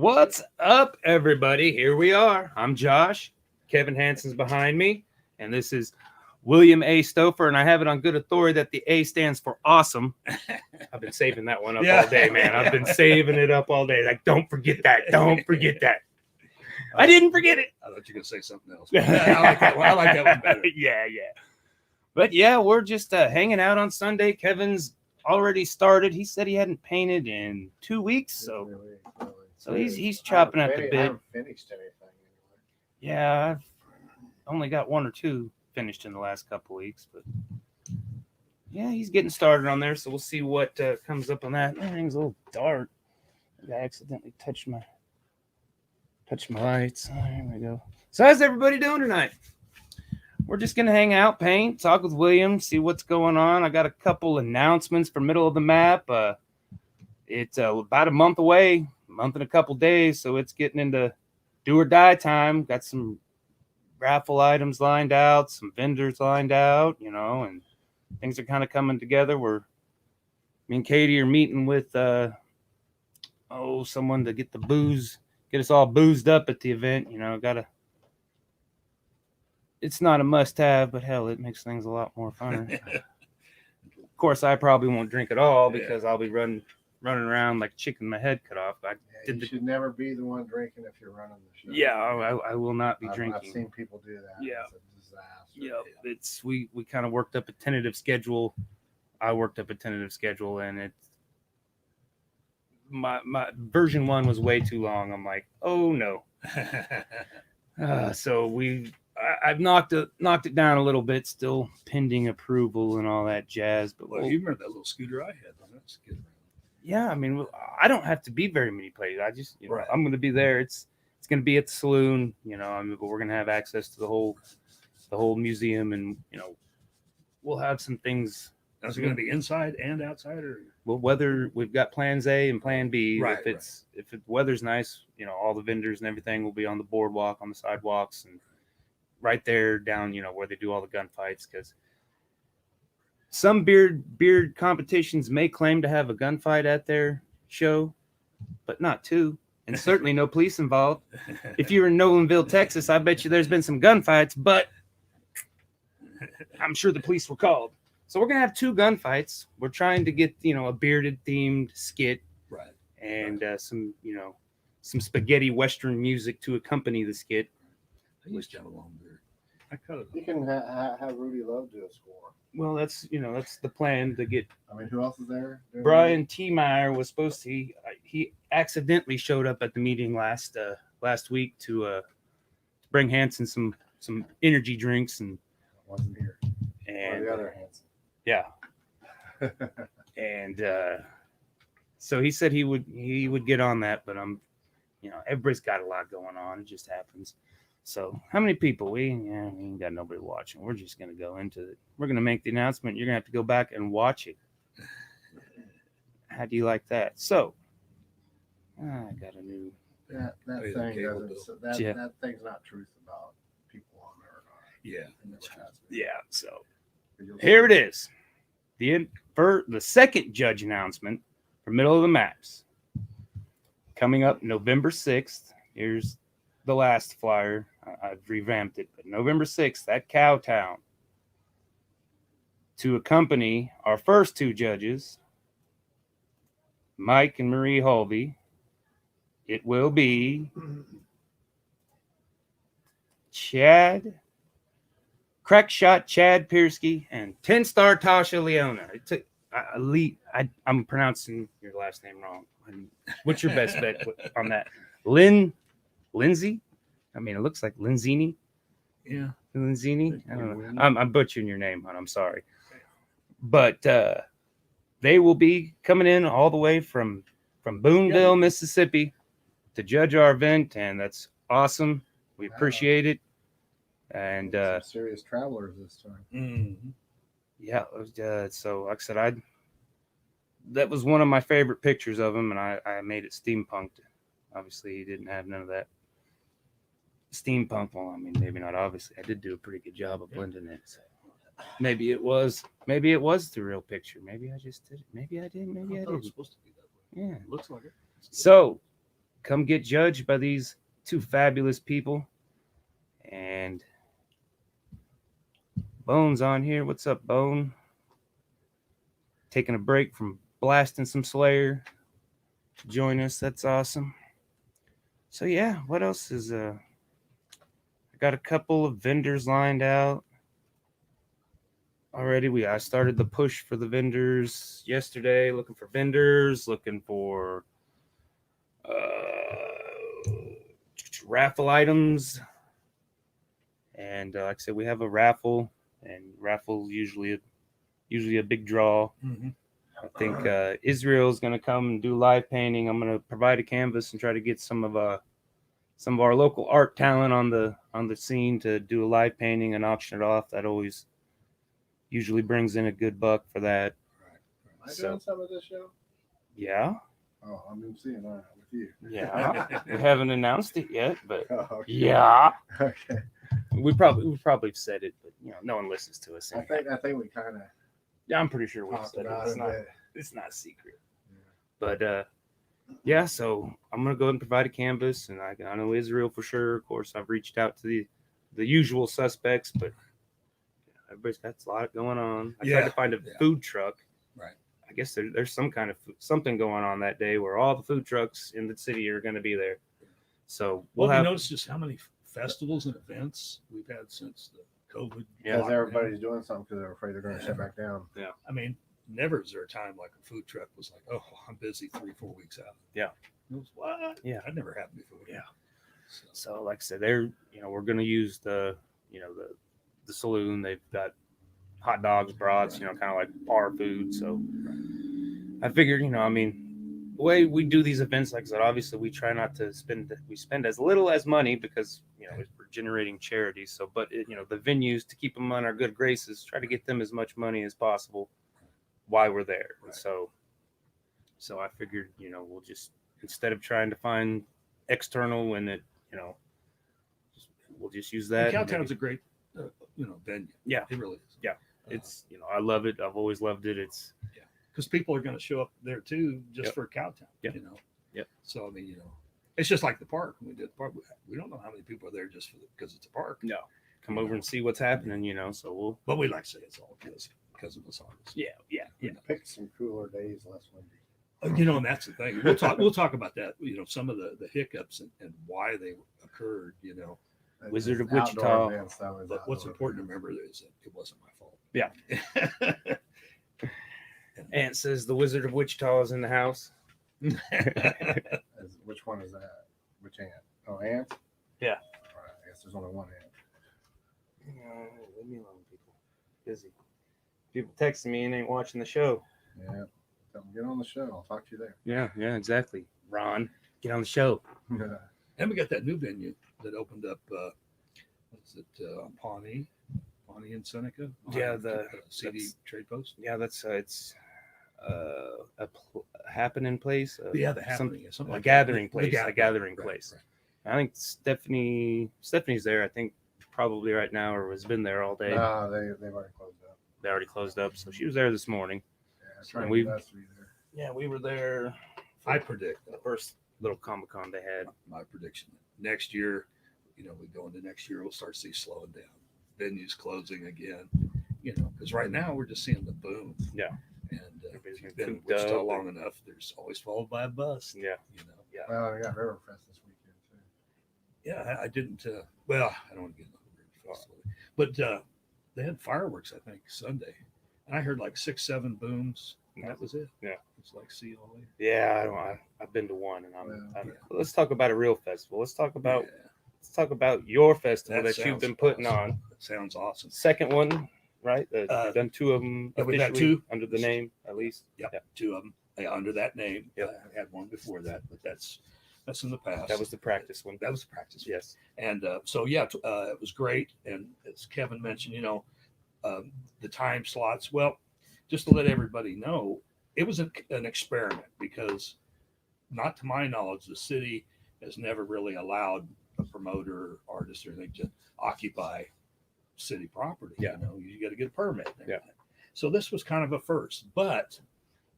What's up, everybody? Here we are. I'm Josh. Kevin Hansen's behind me, and this is William A. Stofer, and I have it on good authority that the A stands for awesome. I've been saving that one up all day, man. I've been saving it up all day. Like, don't forget that. Don't forget that. I didn't forget it. I thought you were going to say something else. I like that one. I like that one better. Yeah. But yeah, we're just hanging out on Sunday. Kevin's already started. He said he hadn't painted in 2 weeks, so he's chopping at the bit. I haven't finished anything. Yeah, I've only got 1 or 2 finished in the last couple weeks, but yeah, he's getting started on there. So we'll see what comes up on that. Everything's a little dark. I accidentally touched my lights. Oh, here we go. So how's everybody doing tonight? We're just gonna hang out, paint, talk with William, see what's going on. I got a couple announcements for middle of the map. It's about a month away, month and a couple days, so it's getting into do or die time. Got some raffle items lined out, some vendors lined out, and things are kind of coming together. Me and Katie are meeting with someone to get the booze, get us all boozed up at the event. It's not a must-have, but hell, it makes things a lot more fun. Of course, I probably won't drink at all because I'll be running around like chicken, my head cut off. You should never be the one drinking if you're running the show. Yeah, I will not be drinking. I've seen people do that. Yeah. It's a disaster. Yeah, we kind of worked up a tentative schedule. I worked up a tentative schedule, and my version 1 was way too long. I'm like, oh no. So I've knocked it down a little bit, still pending approval and all that jazz. But you remember that little scooter I had? That's good. Yeah, I mean, I don't have to be very many places. I just, right. I'm going to be there. It's going to be at the saloon, but we're going to have access to the whole museum, and we'll have some things. Is it going to be inside and outside, or? Well, whether we've got plans A and plan B. Right, if the weather's nice, all the vendors and everything will be on the boardwalk, on the sidewalks, and right there down, where they do all the gunfights, because some beard competitions may claim to have a gunfight at their show, but not 2, and certainly no police involved. If you're in Nolanville, Texas, I bet you there's been some gunfights, but I'm sure the police were called. So we're gonna have 2 gunfights. We're trying to get a bearded themed skit, right, and some spaghetti western music to accompany the skit. I used to have a long beard. I cut it. You can have Rudy Love do a score. Well, that's the plan to get. I mean, who else is there? Brian T. Meyer was supposed to. He accidentally showed up at the meeting last week to bring Hansen some energy drinks, and wasn't here. And the other Hansen. Yeah. And so he said he would get on that, but everybody's got a lot going on. It just happens. So how many people? We ain't got nobody watching. We're just going to go into it. We're going to make the announcement. You're going to have to go back and watch it. How do you like that? So I got a new. That thing doesn't. That thing's not truth about people on there or not. Yeah. Yeah. So here it is. For the second judge announcement for middle of the maps coming up November 6th. Here's the last flyer. I've revamped it, but November 6th at Cowtown, to accompany our first 2 judges, Mike and Marie Holvey, it will be Crackshot Chad Piersky and 10-star Tasha Leona. I'm pronouncing your last name wrong. What's your best bet on that? Lindsay? I mean, it looks like Linzini. Yeah. Linzini? I don't know. I'm butchering your name, hon. I'm sorry. But they will be coming in all the way from Boonville, Mississippi to judge our event, and that's awesome. We appreciate it. And some serious travelers this time. Mm-hmm. Yeah. So like I said, that was one of my favorite pictures of him, and I made it steampunked. Obviously, he didn't have none of that steampunk. Well, I mean, maybe not. Obviously, I did do a pretty good job of blending it. So maybe it was the real picture. Maybe I just did it. Maybe I didn't. Maybe I didn't. It was supposed to be that way. Yeah, Looks like it. So come get judged by these two fabulous people. And Bone's on here. What's up, Bone? Taking a break from blasting some Slayer. Join us. That's awesome. So yeah, what else is I got a couple of vendors lined out already. I started the push for the vendors yesterday, looking for vendors, looking for raffle items. And like I said, we have a raffle, and raffle's usually a big draw. Mm-hmm. I think Israel's going to come and do live painting. I'm going to provide a canvas and try to get some of our local art talent on the scene to do a live painting and auction it off. That always usually brings in a good buck for that. Am I doing some of this show? Yeah. Oh, I'm seeing that with you. Yeah. We haven't announced it yet, but Oh, okay. yeah. Okay. We probably have said it, but no one listens to us. I think we kind of. Yeah, I'm pretty sure we've talked said it. about It's not a secret. Yeah. But yeah, so I'm gonna go ahead and provide a canvas, and I know Israel for sure. Of course, I've reached out to the usual suspects, but everybody's got a lot going on. I tried to find a food truck. Right. I guess there's some kind of something going on that day where all the food trucks in the city are going to be there. So we'll have. You notice just how many festivals and events we've had since the COVID. Yeah, because everybody's doing something because they're afraid they're going to shut back down. Yeah. I mean, never is there a time like a food truck was like, oh, I'm busy 3-4 weeks out. Yeah. It was what? Yeah. That never happened before. Yeah. So like I said, we're going to use the saloon. They've got hot dogs, brats, kind of like bar food. So I figured, the way we do these events, like I said, obviously we try not to spend as little as money because, we're generating charities. So, but the venues, to keep them on our good graces, try to get them as much money as possible while we're there. Right. So I figured, we'll just, instead of trying to find external and we'll just use that. Cowtown's a great, venue. Yeah. It really is. Yeah. It's, I love it. I've always loved it. It's, because people are going to show up there too, just for Cowtown, Yep. So, I mean, it's just like the park. When we did the park, we don't know how many people are there just because it's a park. No. Come over and see what's happening, so but we like to say it's all because of the songs. Yeah. Pick some cooler days, less windy. And that's the thing. We'll talk about that, some of the hiccups and why they occurred, Wizard of Wichita. Events, but what's important to remember is that it wasn't my fault. Yeah. Ant says the Wizard of Wichita is in the house. Which one is that? Which ant? Oh, Ant? Yeah. All right, I guess there's only one ant. Leave me alone, people. Busy. People texting me and ain't watching the show. Yeah. Tell them, get on the show. I'll talk to you there. Yeah, exactly. Ron, get on the show. And we got that new venue that opened up. What's it? Pawnee and Seneca. Yeah, the CD Trade Post. Yeah, that's it's happening place. The happening. Something like gathering place. A gathering place. Right. I think Stephanie's there. I think probably right now or has been there all day. No, they've already closed up. They already closed up, so she was there this morning. Yeah, trying to be there. Yeah, we were there. I predict the first little Comic-Con they had. My prediction next year, we go into next year, we'll start to see slowing down. Venues closing again, because right now we're just seeing the boom. Yeah. And we've been in Wichita long enough. There's always followed by a bust. Yeah. Yeah. Well, we got Riverfest this weekend too. Yeah, I didn't. Well, I don't want to get into the River Festival, but they had fireworks. I think Sunday, and I heard like 6-7 booms. And that was it. Yeah. It's like see all day. Yeah, I've been to one, and let's talk about a real festival. Let's talk about your festival that you've been putting on. That sounds awesome. Second one, right? You've done 2 of them. We've had 2 under the name, at least. Yep. 2 of them under that name. Yep. I had one before that, but that's in the past. That was the practice one. That was the practice. Yes. And it was great. And as Kevin mentioned, the time slots. Well, just to let everybody know, it was an experiment because, not to my knowledge, the city has never really allowed a promoter, artist, or anything to occupy city property. Yeah. You got to get a permit. Yeah. So this was kind of a first, but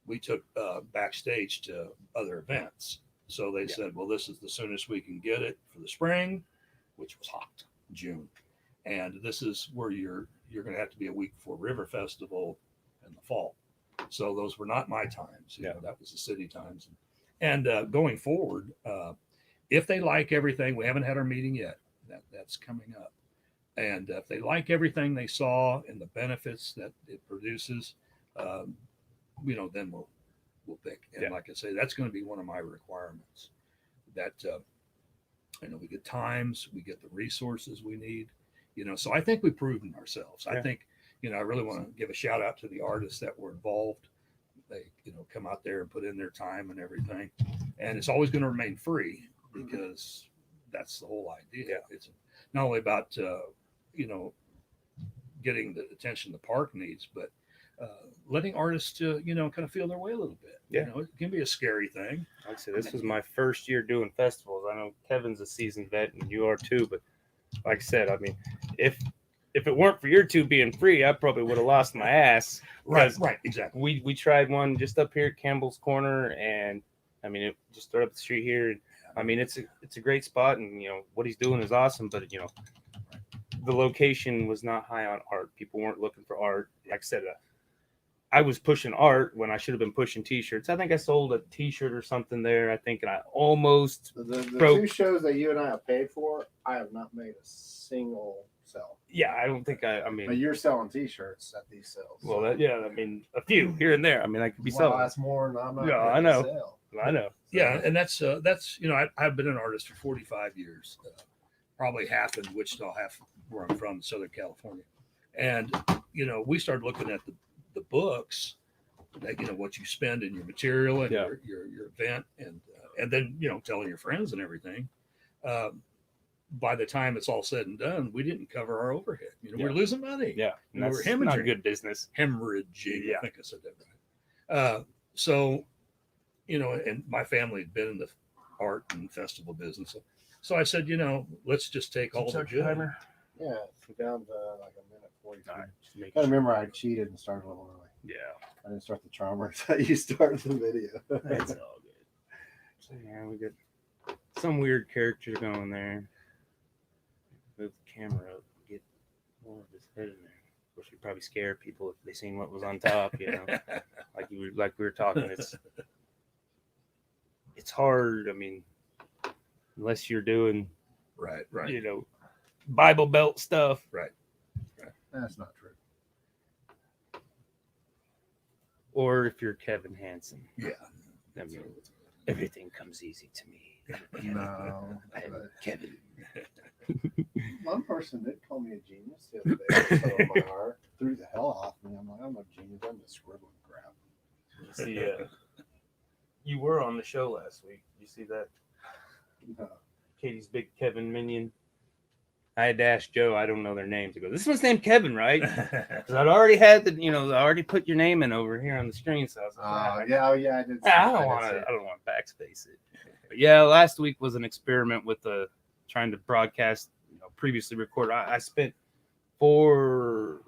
we took backstage to other events. So they said, well, this is the soonest we can get it for the spring, which was hot, June. And this is where you're going to have to be a week before River Festival in the fall. So those were not my times. You know, that was the city times. And going forward, if they like everything, we haven't had our meeting yet. That's coming up. And if they like everything they saw and the benefits that it produces, you know, then we'll pick. And like I say, that's going to be one of my requirements. That you know, we get times, we get the resources we need. You know, so I think we've proven ourselves. I think, you know, I really want to give a shout out to the artists that were involved. They, you know, come out there and put in their time and everything. And it's always going to remain free because that's the whole idea. It's not only about, you know, getting the attention the park needs, but letting artists, you know, kind of feel their way a little bit. You know, it can be a scary thing. Like I said, this was my first year doing festivals. I know Kevin's a seasoned vet and you are too, but like I said, I mean, if it weren't for your two being free, I probably would have lost my ass. Right, exactly. We tried one just up here at Campbell's Corner, and I mean, it just right up the street here. And, I mean, it's a great spot, and you know what he's doing is awesome. But you know, the location was not high on art. People weren't looking for art. Like I said, I was pushing art when I should have been pushing T-shirts. I think I sold a T-shirt or something there. I think, and I almost the two shows that you and I have paid for, I have not made a single sell. Yeah, I don't think I mean. But you're selling T-shirts at these sales. Well, I mean, a few here and there. I mean, I could be selling. That's more than I'm not. Yeah, I know. I know. Yeah, and that's you know, I've been an artist for 45 years, probably half in Wichita, half where I'm from, Southern California. And you know, we started looking at the books, that, you know, what you spend in your material and your event, and then, you know, telling your friends and everything. By the time it's all said and done, we didn't cover our overhead. You know, we're losing money. Yeah, and we're hemorrhaging. Not good business. Hemorrhaging. I think I said that right. So, you know, and my family had been in the art and festival business, so I said, you know, let's just take all the good. Timer? Yeah, it's down to like a minute 45. I remember I cheated and started a little early. Yeah, I didn't start the charmer. So you started the video. That's all good. So yeah, we got some weird character going there. Move the camera up, get more of his head in there. Of course, we probably scare people if they seen what was on top. You know, like we were talking. It's hard. I mean, unless you're doing right. You know, Bible Belt stuff. Right. That's not true. Or if you're Kevin Hansen. Yeah. I mean, everything comes easy to me. No. Kevin. One person did call me a genius the other day. So my art threw the hell off me. I'm like, I'm a genius. I'm just scribbling crap. See, you were on the show last week. You see that? No. Katie's big Kevin minion. I had to ask Joe. I don't know their names. I go, this one's named Kevin, right? Because I'd already had I already put your name in over here on the screen. So I was like, I did. I don't want to backspace it. But yeah, last week was an experiment with trying to broadcast, you know, previously recorded. I spent 2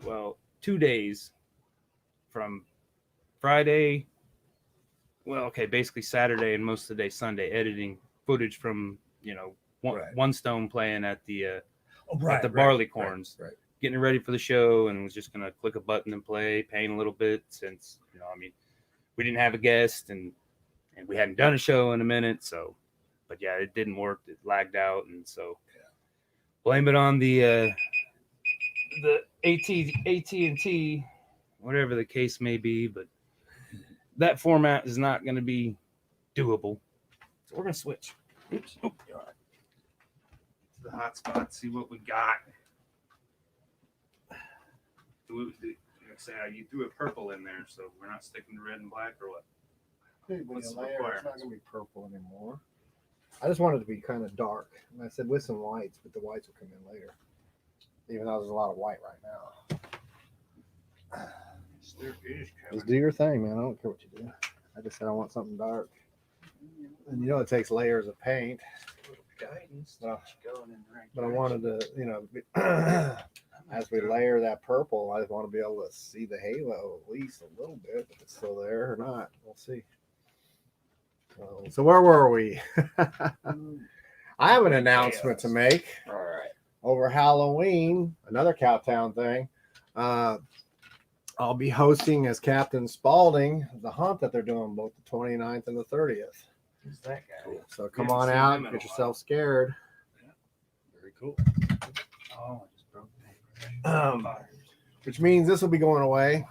days from Friday. Well, okay, basically Saturday and most of the day Sunday editing footage from, you know, One Stone playing at the Barleycorns, getting it ready for the show, and was just gonna click a button and play, paint a little bit since, you know, I mean, we didn't have a guest and we hadn't done a show in a minute, so, but yeah, it didn't work. It lagged out, and so blame it on the AT&T, whatever the case may be, but that format is not going to be doable, so we're gonna switch. Oops. Oh, all right. The hot spot, see what we got. You threw a purple in there, so we're not sticking to red and black, or what? What's the requirements? It's not going to be purple anymore. I just wanted it to be kind of dark. And I said with some whites, but the whites will come in later. Even though there's a lot of white right now. Just do your thing, man. I don't care what you do. I just said I want something dark. And you know it takes layers of paint. Guidance. But I wanted to, you know, as we layer that purple, I just want to be able to see the halo at least a little bit. If it's still there or not, we'll see. So where were we? I have an announcement to make. All right. Over Halloween, another Cowtown thing. I'll be hosting as Captain Spaulding the hunt that they're doing both the 29th and the 30th. Who's that guy? So come on out, get yourself scared. Yeah. Very cool. Oh, I just broke the paper. Which means this will be going away.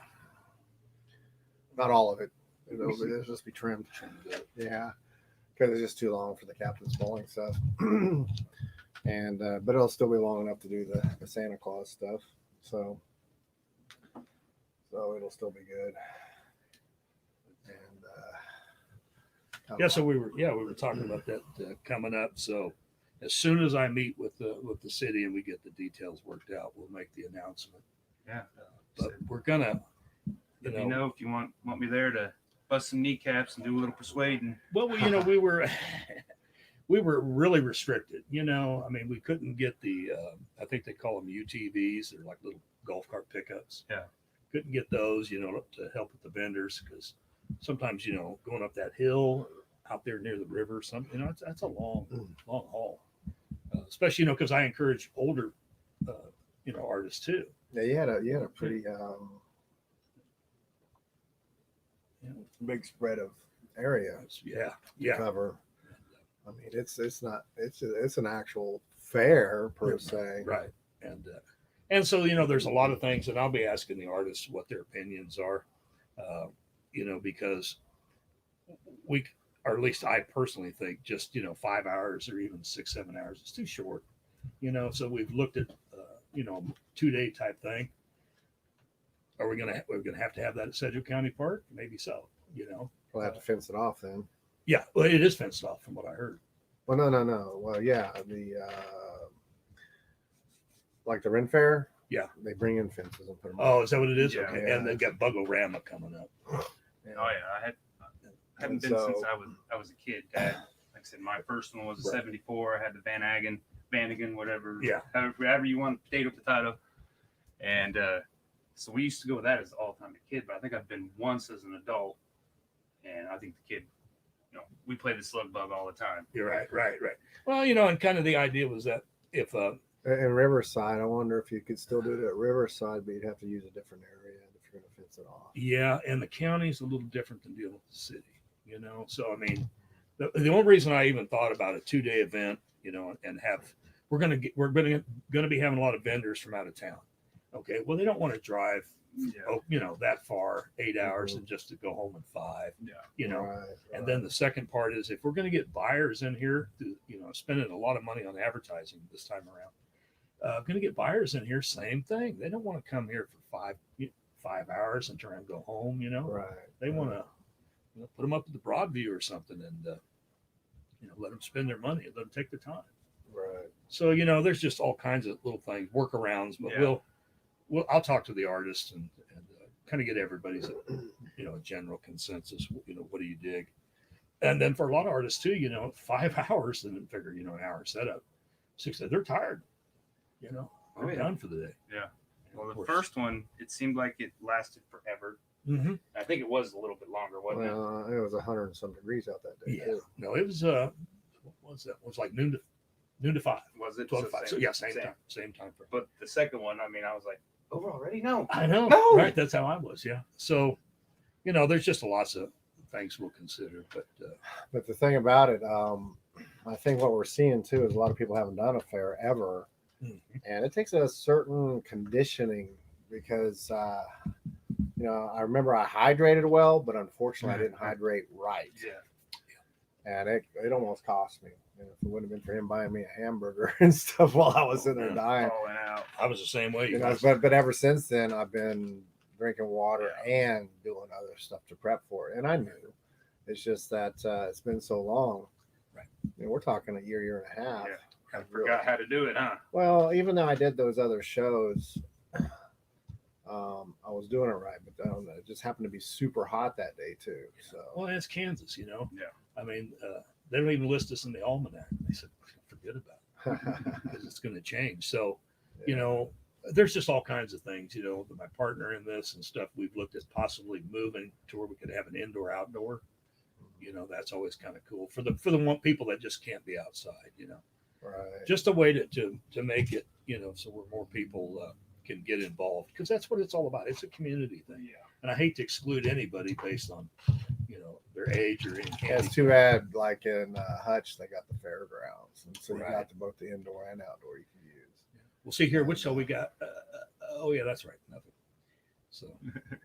Not all of it. It'll just be trimmed. Yeah, because it's just too long for the Captain Spaulding stuff. And but it'll still be long enough to do the Santa Claus stuff. So it'll still be good. And Yeah, so we were talking about that coming up. So as soon as I meet with the city and we get the details worked out, we'll make the announcement. Yeah. But we're gonna, Let me know if you want me there to bust some kneecaps and do a little persuading. well, we were we were really restricted. I mean, we couldn't get the I think they call them UTVs. They're like little golf cart pickups. Yeah. Couldn't get those, to help with the vendors because sometimes, going up that hill out there near the river, that's a long haul. Especially, because I encourage older, artists too. yeah, you had a pretty big spread of area Yeah. cover. I mean, it's an actual fair per se. Right. And so, there's a lot of things that I'll be asking the artists what their opinions are, because or at least I personally think just, 5 hours or even 6-7 hours is too short, so we've looked at, 2-day type thing. Are we're going to have to have that at Sedgwick County Park? Maybe so, We'll have to fence it off then. Yeah. Well, it is fenced off from what I heard. Well, no. Well, yeah, the like the Ren Fair. Yeah. They bring in fences and put them. Oh, is that what it is? Yeah. Okay. Yeah. And they've got Bugorama coming up. Yeah. Oh yeah, I hadn't been since I was a kid. Dad, like I said, my first one was a '74. I had the Vanagon, whatever. Yeah. However you want, potato. And so we used to go with that as all the time a kid. But I think I've been once as an adult, and I think the kid, we play the slug bug all the time. You're right. Well, and kind of the idea was that if in Riverside, I wonder if you could still do it at Riverside, but you'd have to use a different area if you're going to fence it off. yeah, and the county's a little different than dealing with the city, So I mean, the only reason I even thought about a 2-day event, and we're gonna be having a lot of vendors from out of town. Okay, well they don't want to drive, that far 8 hours and just to go home in 5. Yeah. Right. And then the second part is if we're going to get buyers in here, spending a lot of money on advertising this time around. Going to get buyers in here, same thing. They don't want to come here for 5 hours and try and go home. Right. They want to put them up at the Broadview or something, and let them spend their money, let them take their time. Right. So there's just all kinds of little things, workarounds. But I'll talk to the artists and kind of get everybody's a general consensus. What do you dig? And then for a lot of artists too, 5 hours, and then figure an hour setup. 6, they're tired. They're done for the day. Yeah. Well, the first one, it seemed like it lasted forever. Mm-hmm. I think it was a little bit longer, wasn't it? It was 100 and some degrees out that day. Yeah. Too. No, it was what was that? It was like noon to 5. Was it 12 to 5? So yeah, same time. But the second one, I was like, over already? No. I know. No. Right. That's how I was. Yeah. So, there's just lots of things we'll consider. But the thing about it, I think what we're seeing too is a lot of people haven't done a fair ever. Mm-hmm. And it takes a certain conditioning because, I remember I hydrated well, but unfortunately I didn't hydrate right. Yeah. And it almost cost me. If it wouldn't have been for him buying me a hamburger and stuff while I was sitting there dying. Falling out. I was the same way. But ever since then, I've been drinking water and doing other stuff to prep for it. And I knew. It's just that it's been so long. Right. We're talking a year and a half. Yeah. I forgot how to do it, huh? Well, even though I did those other shows, I was doing it right, but it just happened to be super hot that day too. So Well, that's Kansas, Yeah. I mean, they don't even list us in the almanac. They said, forget about it because it's going to change. So, there's just all kinds of things, my partner in this and stuff. We've looked at possibly moving to where we could have an indoor outdoor, you know, that's always kind of cool for the one people that just can't be outside, you know, Right. just a way to make it, you know, so where more people can get involved, because that's what it's all about. It's a community thing. Yeah. And I hate to exclude anybody based on, you know, their age or any Yeah, candy. it's too bad. Like in Hutch, they got the fairgrounds, and so you Right. got both the indoor and outdoor you can use. We'll see here. Wichita, we got. Oh yeah, that's right. Nothing. So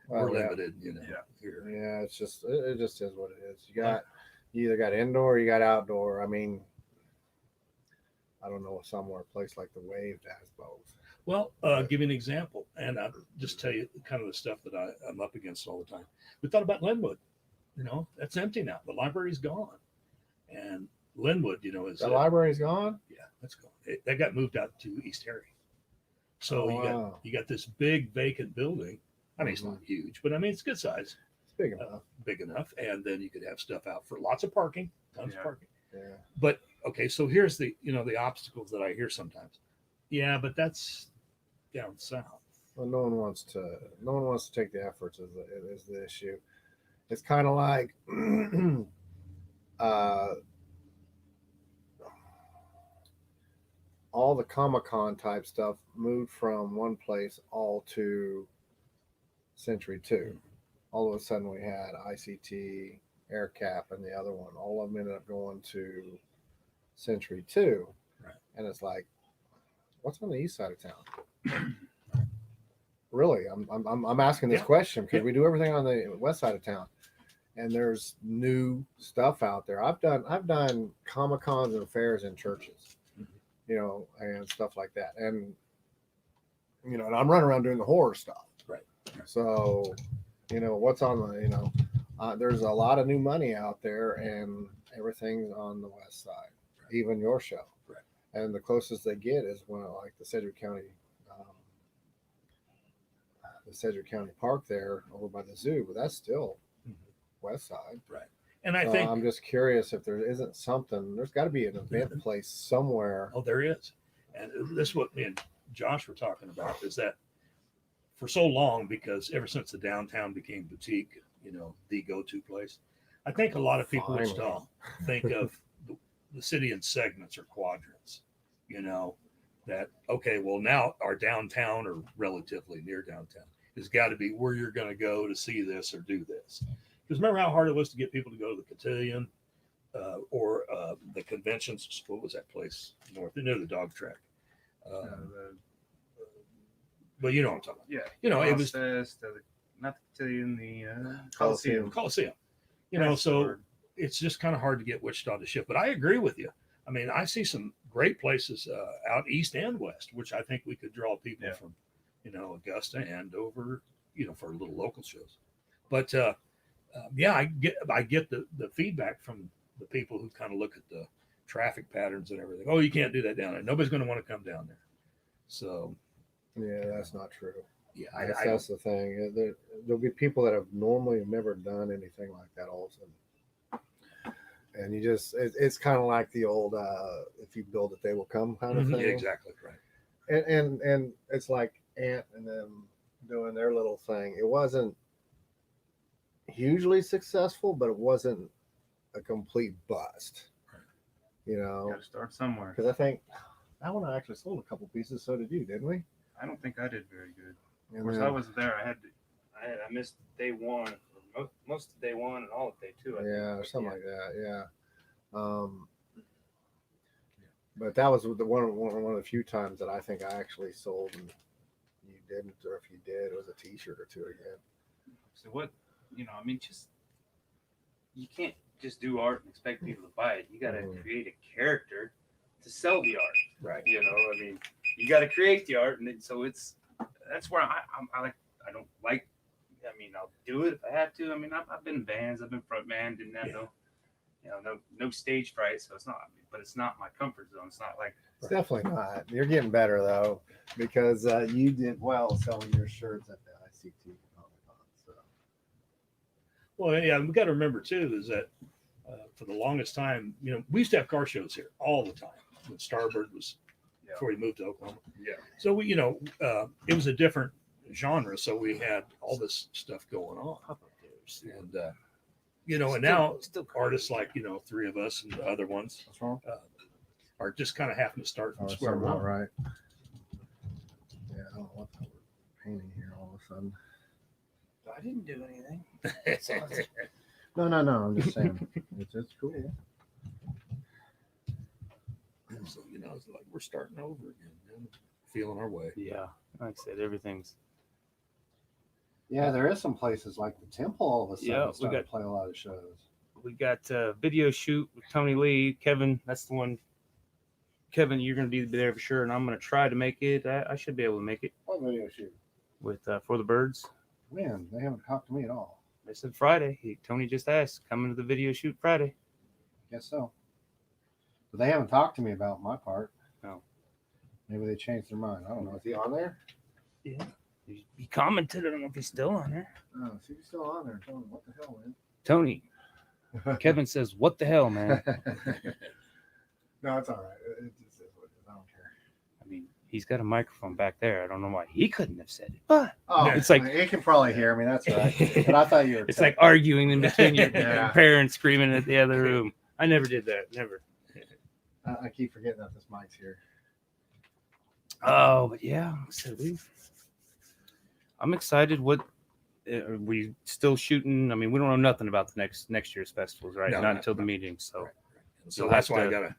Well, we're yeah. limited, you know. Yeah. Here. Yeah, it's just it just is what it is. You either got indoor or you got outdoor. I mean, I don't know somewhere a place like the Wave that has both. Well, give you an example, and I'll just tell you kind of the stuff that I'm up against all the time. We thought about Linwood. You know, that's empty now. The library's gone, and Linwood, you know, is The library's gone. yeah, that's gone. That got moved out to East Harry. So Oh, wow. you got this big vacant building. I mean, it's not huge, but I mean it's good size, It's big enough. big enough, and then you could have stuff out for lots of parking, tons Yeah. of parking. Yeah. But okay, so here's the the obstacles that I hear sometimes. Yeah, but that's down south. Well, no one wants to take the efforts is the issue. It's kind of like all the Comic-Con type stuff moved from one place all to Century 2. All of a sudden we had ICT, AirCap, and the other one. All of them ended up going to Century 2. Right. And it's like, what's on the east side of town? Really, I'm asking this Yeah. question because Yeah. we do everything on the west side of town, and there's new stuff out there. I've done Comic-Cons and fairs in churches, you know, and stuff like that, and you know, and I'm running around doing the horror stuff. Right. So, you know, what's on the, you know, there's a lot of new money out there, and everything's on the west side, even your show. Right. And the closest they get is when like the Sedgwick County Park there over by the zoo, but that's still west side. Right. And I So think I'm just curious if there isn't something. There's got to be an event place somewhere. oh, there is, and this is what me and Josh were talking about is that for so long, because ever since the downtown became boutique, you know, the go-to place, I think a lot of people would still think of the city in segments or quadrants, you know, that, okay, well, now our downtown or relatively near downtown has got to be where you're going to go to see this or do this. Because remember how hard it was to get people to go to the cotillion or the conventions. What was that place north? Near the dog track. But you know what I'm talking about. Yeah. You know, it was not the cotillion, the Coliseum. Coliseum. You know, so it's just kind of hard to get Wichita to shift. But I agree with you. I mean, I see some great places out east and west, which I think we could draw people from, you know, Augusta and over, you know, for little local shows. But yeah, I get the feedback from the people who kind of look at the traffic patterns and everything. Oh, you can't do that down there. Nobody's going to want to come down there. So Yeah, that's not true. yeah, That's the thing. There'll be people that have normally never done anything like that all of a sudden. And you just, it's kind of like the old, if you build it, they will come kind of thing. Yeah, exactly right. And it's like Ant and them doing their little thing. It wasn't hugely successful, but it wasn't a complete bust. You know, Got to start somewhere. because I think that one I actually sold a couple pieces. So did you, didn't we? I don't think I did very good. Of And course, then- I wasn't there. I missed day one, or most of day one, and all of day two. I think. yeah, or something like that. Yeah. But that was the one of the few times that I think I actually sold and you didn't, or if you did, it was a T-shirt or two again. So what, I mean, just you can't just do art and expect people to buy it. You got to create a character to sell the art. Right. I mean, you got to create the art, and so that's where I don't like. I mean, I'll do it if I have to. I mean, I've been in bands, I've been front man, didn't have no stage fright, so it's not. But it's not my comfort zone. It's not like It's definitely not. You're getting better though, because you did well selling your shirts at the ICT Comic-Con. So. Well, yeah, we got to remember too is that for the longest time, we used to have car shows here all the time when Starbird was before he moved to Oklahoma. Yeah. So we, it was a different genre, so we had all this stuff going on, and you know, and now artists like, you know, three of us and the other ones What's wrong? are just kind of having to start from Oh, square something not one. right. Yeah, I don't know what we're painting here all of a sudden. I didn't do anything. No. I'm just saying it's cool. So, you know, it's like we're starting over again, man. Feeling our way. Yeah, like I said, everything's. Yeah, there is some places like the Temple all of a sudden Yeah, we starting got- to play a lot of shows. We got a video shoot with Tony Lee, Kevin. That's the one. Kevin, you're going to be there for sure, and I'm going to try to make it. I should be able to make it What video shoot? with For the Birds. When? They haven't talked to me at all. They said Friday. Tony just asked, coming to the video shoot Friday. Guess so. But they haven't talked to me about my part. No. Maybe they changed their mind. I don't know. Is he on there? Yeah. He commented. I don't know if he's still on there. Oh, see, he's still on there. Tell him what the hell, Tony. man. Kevin says, "What the hell, man?" No, it's all right. It just is what it is. I don't care. I mean, he's got a microphone back there. I don't know why he couldn't have said it, but Oh, It's like- he can probably hear me. That's right. But I thought you were. it's like arguing in between your Yeah. parents screaming at the other room. I never did that. Never. I keep forgetting that this mic's here. Oh, but yeah. So I'm excited. What are we still shooting? I mean, we don't know nothing about the next year's festivals, right? No, Not no, until the no. meeting. So Right. So You'll that's have why I to- gotta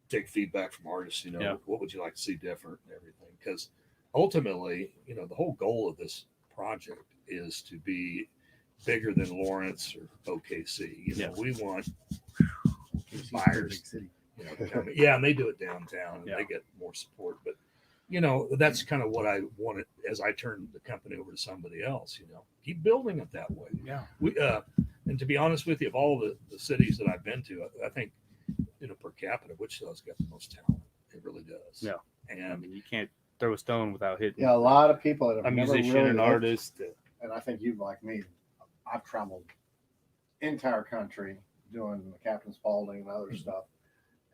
take feedback from artists. You know, Yeah. what would you like to see different and everything? Because ultimately, you know, the whole goal of this project is to be bigger than Lawrence or OKC. You know, we want buyers. Big city. You know, to come in. Yeah, and they do it downtown, and Yeah. they get more support. But you know, that's kind of what I wanted as I turned the company over to somebody else. You know, keep building it that way. yeah, We and to be honest with you, of all the cities that I've been to, I think, you know, per capita, Wichita's got the most talent. It really does. Yeah. I And mean, you can't throw a stone without hitting Yeah, a lot of people that have a never musician, really an lived- artist. and I think you'd like me. I've traveled entire country doing the Captain Spaulding and other stuff,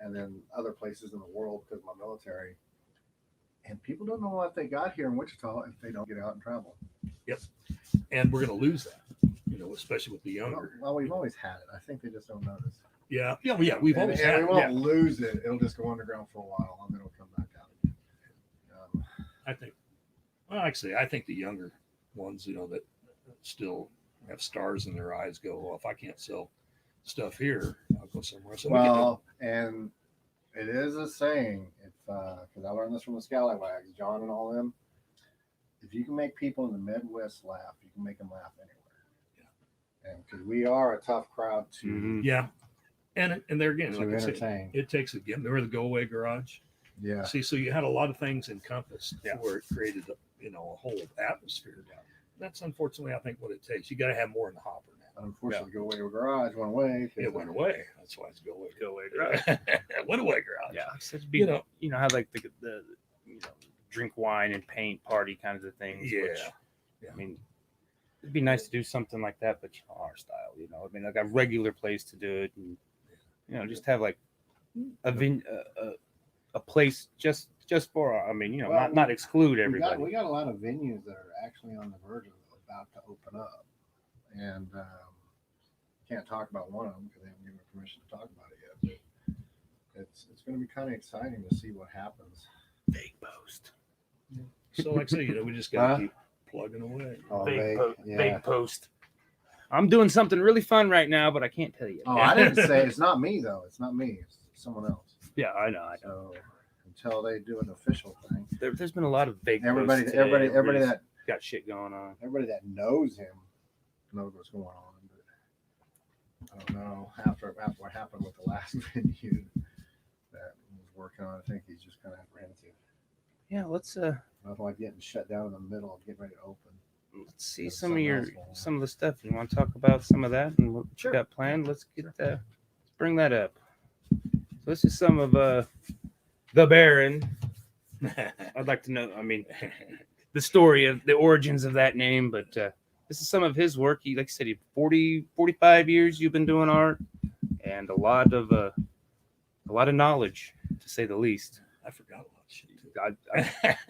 and then other places in the world because of my military. And people don't know what they got here in Wichita if they don't get out and travel. and we're going to lose that, you know, especially with the younger. Well, we've always had it. I think they just don't notice. Yeah. We've And, always and had. we won't Yeah, lose it. It'll just go underground for a while, and then it'll come back out again. I think. Well, actually, I think the younger ones, you know, that still have stars in their eyes, go, well, if I can't sell stuff here, I'll go somewhere else. So we get to- Well, and it is a saying, if because I learned this from the Scallywags, John and all them. If you can make people in the Midwest laugh, you can make them laugh anywhere. Yeah. And because we are a tough crowd to Mhm. yeah, and there again, to like I said, entertain. it takes again. Remember the Go Away Garage? Yeah. See, so you had a lot of things encompassed Yeah. where it created, you know, a whole atmosphere down. That's unfortunately, I think, what it takes. You got to have more in the hopper now. Unfortunately, Go Away to a Garage went away. It went away. That's why it's Go Away. Go away, It went away garage. Yeah, so it'd be, You know. you know how like the you know, drink wine and paint party kinds of things. Yeah. Which, Yeah. I mean, it'd be nice to do something like that, but you know, our style. You know, I mean, like a regular place to do it, and you know, just have like a place just for. I mean, you know, Well, not exclude we everybody. got a lot of venues that are actually on the verge of about to open up, and can't talk about one of them because they haven't given me permission to talk about it yet. But it's going to be kind of exciting to see what happens. Big post. So, like I say, you know, we just got to Huh? keep plugging away. Oh, Big yeah. post. I'm doing something really fun right now, but I can't tell you. Oh, I didn't say it's not me though. It's not me. It's someone else. Yeah, I know. So until they do an official thing, There's been a lot of big everybody posts today. everybody Everybody's that got shit going on. everybody that knows him knows what's going on. But I don't know after what happened with the last venue that he was working on. I think he's just kind of apprehensive. Yeah, let's Nothing like getting shut down in the middle of getting ready to open. see That's some of something your else going on. some of the stuff. You want to talk about some of that and what Sure. you got planned? Let's let's bring that up. So this is some of the Baron. I'd like to know. I mean, the story of the origins of that name, but this is some of his work. He, like I said, 45 years you've been doing art, and a lot of knowledge, to say the least. I forgot a lot of shit. Too.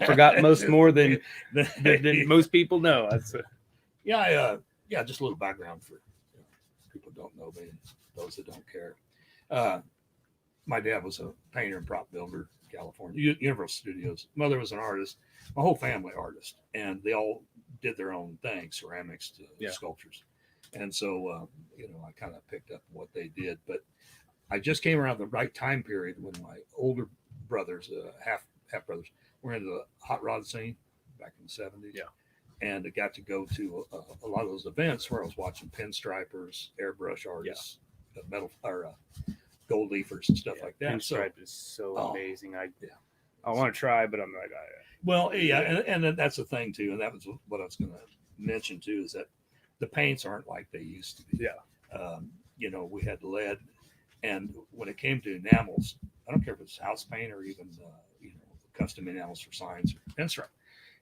I forgot more than most people know. That's yeah, just a little background for people don't know me, and those that don't care. My dad was a painter and prop builder in California, Universal Studios. Mother was an artist. My whole family artist, and they all did their own thing, ceramics to sculptures. And so, I kind of picked up what they did. But I just came around the right time period when my older brothers, half brothers, were into the hot rod scene back in the 70s. Yeah. And I got to go to a lot of those events where I was watching pinstripers, airbrush artists, metal or gold leafers and stuff like that. Pinstripe is so amazing. I yeah. I want to try, but I'm like, well, yeah, and that's the thing too, and that was what I was going to mention too, is that the paints aren't like they used to be. Yeah. We had lead, and when it came to enamels, I don't care if it's house paint or even custom enamels for signs or pinstripe,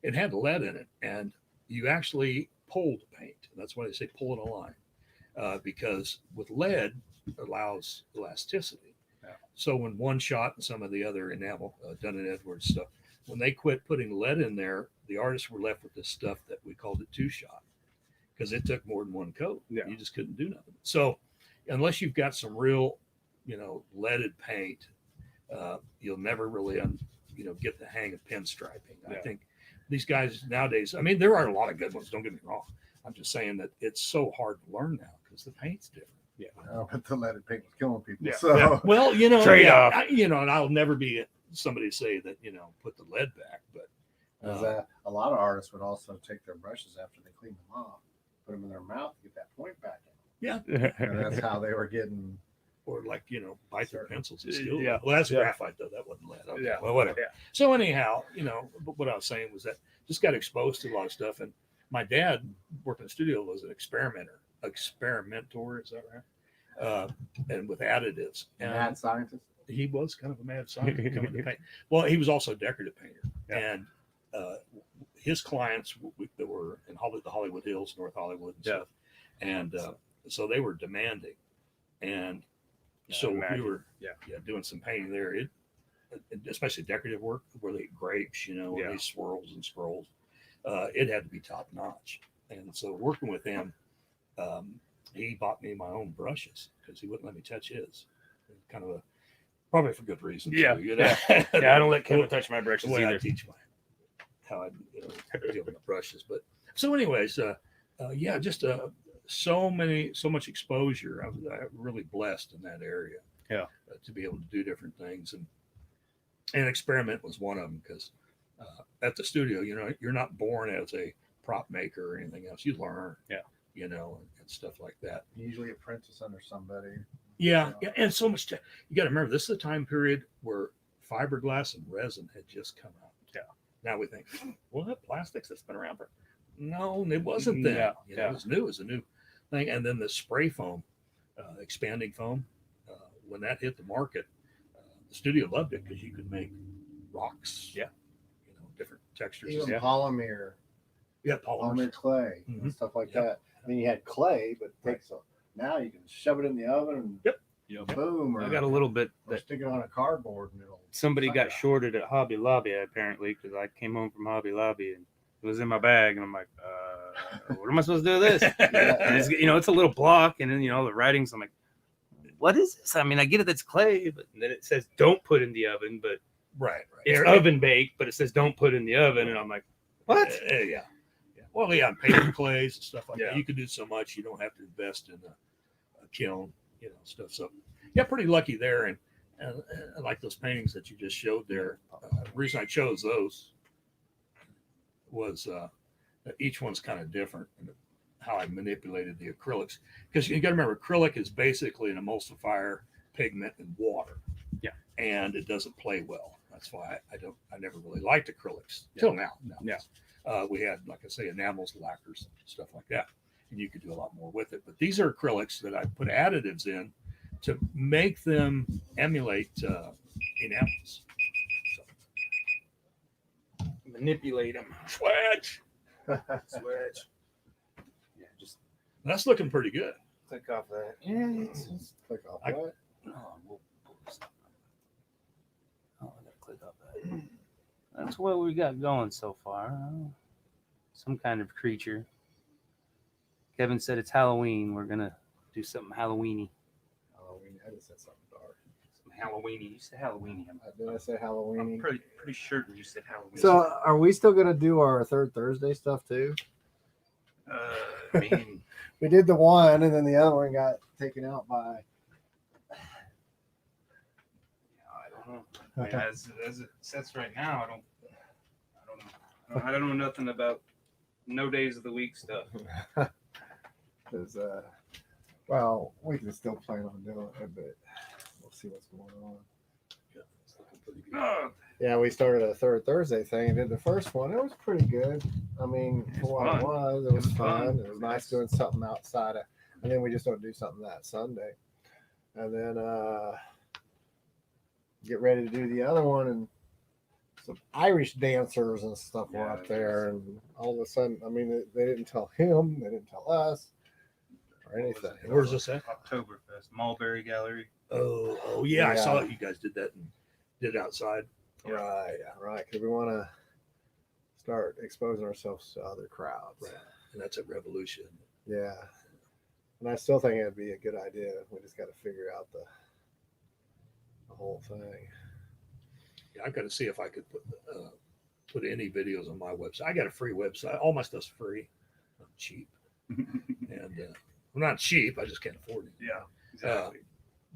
it had lead in it, and you actually pulled paint. That's why they say pull in a line, because with lead it allows elasticity. Yeah. So when one shot and some of the other enamel, Dun and Edwards stuff, when they quit putting lead in there, the artists were left with this stuff that we called it two shot, because it took more than one coat. Yeah. You just couldn't do nothing. So unless you've got some real, leaded paint, you'll never really, get the hang of pinstriping. Yeah. I think these guys nowadays, I mean, there are a lot of good ones. Don't get me wrong. I'm just saying that it's so hard to learn now because the paint's different. yeah. But the leaded paint was killing people. Yeah. So Yeah. Well, Trade off. and I'll never be somebody to say that, put the lead back, but a lot of artists would also take their brushes after they clean them off, put them in their mouth to get that point back in. And that's how they were getting. or bite their pencils and Yeah. steal. Yeah. Well, that's Yeah. graphite though. That wasn't lead. Okay. Yeah. Well, whatever. Yeah. So anyhow, but what I was saying was that just got exposed to a lot of stuff. And my dad working in the studio was an experimenter, is that right? And with additives. And Mad scientist. he was kind of a mad scientist coming to paint. Well, he was also a decorative painter. Yeah. And his clients that were in the Hollywood Hills, North Hollywood and stuff. And so they were demanding. And so we were doing some painting there. It especially decorative work where they grapes, and these swirls and scrolls. It had to be top notch. And so working with him, he bought me my own brushes because he wouldn't let me touch his. Kind of probably for good reason. Yeah. Too, Yeah, I don't let Kevin touch my brushes the way I either. teach how I deal with the brushes. But so anyways, just so much exposure. I'm really blessed in that area. Yeah. To be able to do different things, and experiment was one of them, because at the studio, you're not born as a prop maker or anything else. You learn. Yeah. And stuff like that. Usually apprentice under somebody. Yeah, and so much. You got to remember, this is a time period where fiberglass and resin had just come out. Yeah. Now we think, well, that plastics that's been around for. No, it wasn't then. Yeah. It was new. It was a new thing. And then the spray foam, expanding foam, when that hit the market, the studio loved it because you could make rocks. Yeah. Different textures. Even Yeah. polymer. Yeah, Polymer clay Mhm. and stuff like Yep. that. I mean, you had clay, but it takes now you can shove it in the oven and Yep. boom, or, I got a little bit or that stick it on a cardboard and it'll. somebody suck got it out. shorted at Hobby Lobby apparently, because I came home from Hobby Lobby and it was in my bag, and I'm like, what am I supposed to do with this? And it's, it's a little block, and then the writings. I'm like, what is this? I mean, I get it, that's clay, but then it says don't put in the oven, but Right. it's oven baked, but it says don't put in the oven, and I'm like, what? Yeah. Well, and paper clays and stuff like that. Yeah. You can do so much. You don't have to invest in a kiln, stuff. So, pretty lucky there. And I like those paintings that you just showed there. The reason I chose those was that each one's kind of different in how I manipulated the acrylics. Because you got to remember, acrylic is basically an emulsifier pigment in water. Yeah. And it doesn't play well. That's why I never really liked acrylics till now. Yeah. We had, like I say, enamels, lacquers, stuff like that. And you could do a lot more with it. But these are acrylics that I put additives in to make them emulate enamels. So, Manipulate them. switch. Switch. Yeah, just That's looking pretty good. click off that. Yeah, it's Click off I- that. we'll pull this up. I gotta click off that. That's what we got going so far. Some kind of creature. Kevin said it's Halloween. We're gonna Do something Halloweeny. Halloween. I just said something dark. Some Halloweeny. You said Halloweeny. Did I say Halloween? I'm pretty certain you said Halloween. So, are we still gonna do our third Thursday stuff too? I mean, We did the one, and then the other one got taken out by. I don't know. I mean, as it sets right now, I don't know. I don't know nothing about no days of the week stuff. Because, well, we can still plan on doing it, but we'll see what's going on. It's looking pretty good. Yeah, we started a third Thursday thing and did the first one. It was pretty good. I mean, It for was what it was fun. It was nice doing something outside of, and then we just don't do something that Sunday. And then get ready to do the other one, and some Irish dancers and stuff were up there, and all of a sudden, I mean, they didn't tell him, they didn't tell us, or anything. Where's this at? Oktoberfest, Mulberry Gallery. Oh yeah, I saw it. You guys did that and did it outside. Right, because we want to start exposing ourselves to other crowds. Right. And that's a revolution. Yeah. And I still think it'd be a good idea. We just got to figure out the whole thing. Yeah, I've got to see if I could put any videos on my website. I got a free website. All my stuff's free. I'm cheap. And I'm not cheap. I just can't afford it. Yeah, exactly.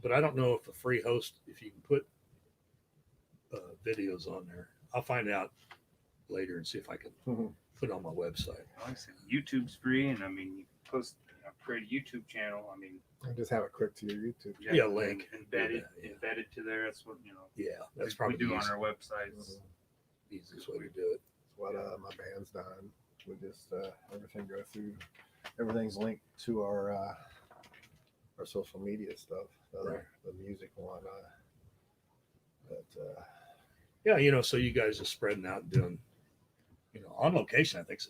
But I don't know if a free host, if you can put videos on there. I'll find out later and see if I can put it on my website. Like I said, YouTube's free, and I mean, you post, create a YouTube channel. I mean, I just have it click to your YouTube. Yeah, link. embedded Yeah. to there. That's what Yeah, that's we probably do the on our websites. easiest way to do it. What my band's done. We just everything's linked to our social media stuff, Right. the music one. But Yeah, so you guys are spreading out and doing, on location. I think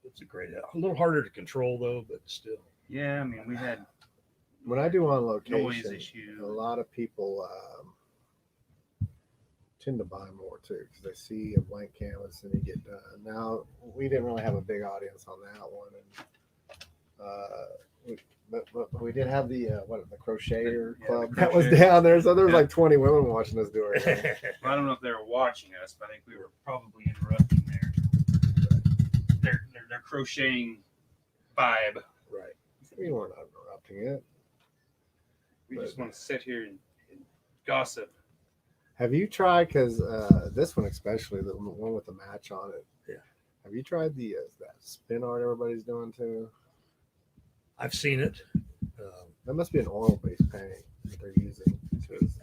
it's a great. A little harder to control though, but still. Yeah, I mean, we had when I do on noise location, issues. a lot of people tend to buy more too because they see a blank canvas and you get done. Now we didn't really have a big audience on that one, and but we did have the crocheter club that was down there, so there was like 20 women watching us do it. Well, I don't know if they were watching us, but I think we were probably interrupting their crocheting vibe. Right. We weren't interrupting it. We just want to sit here and gossip. Have you tried? Because this one especially, the one with the match on it. Yeah. Have you tried the that spin art everybody's doing too? I've seen it. That must be an oil-based paint that they're using.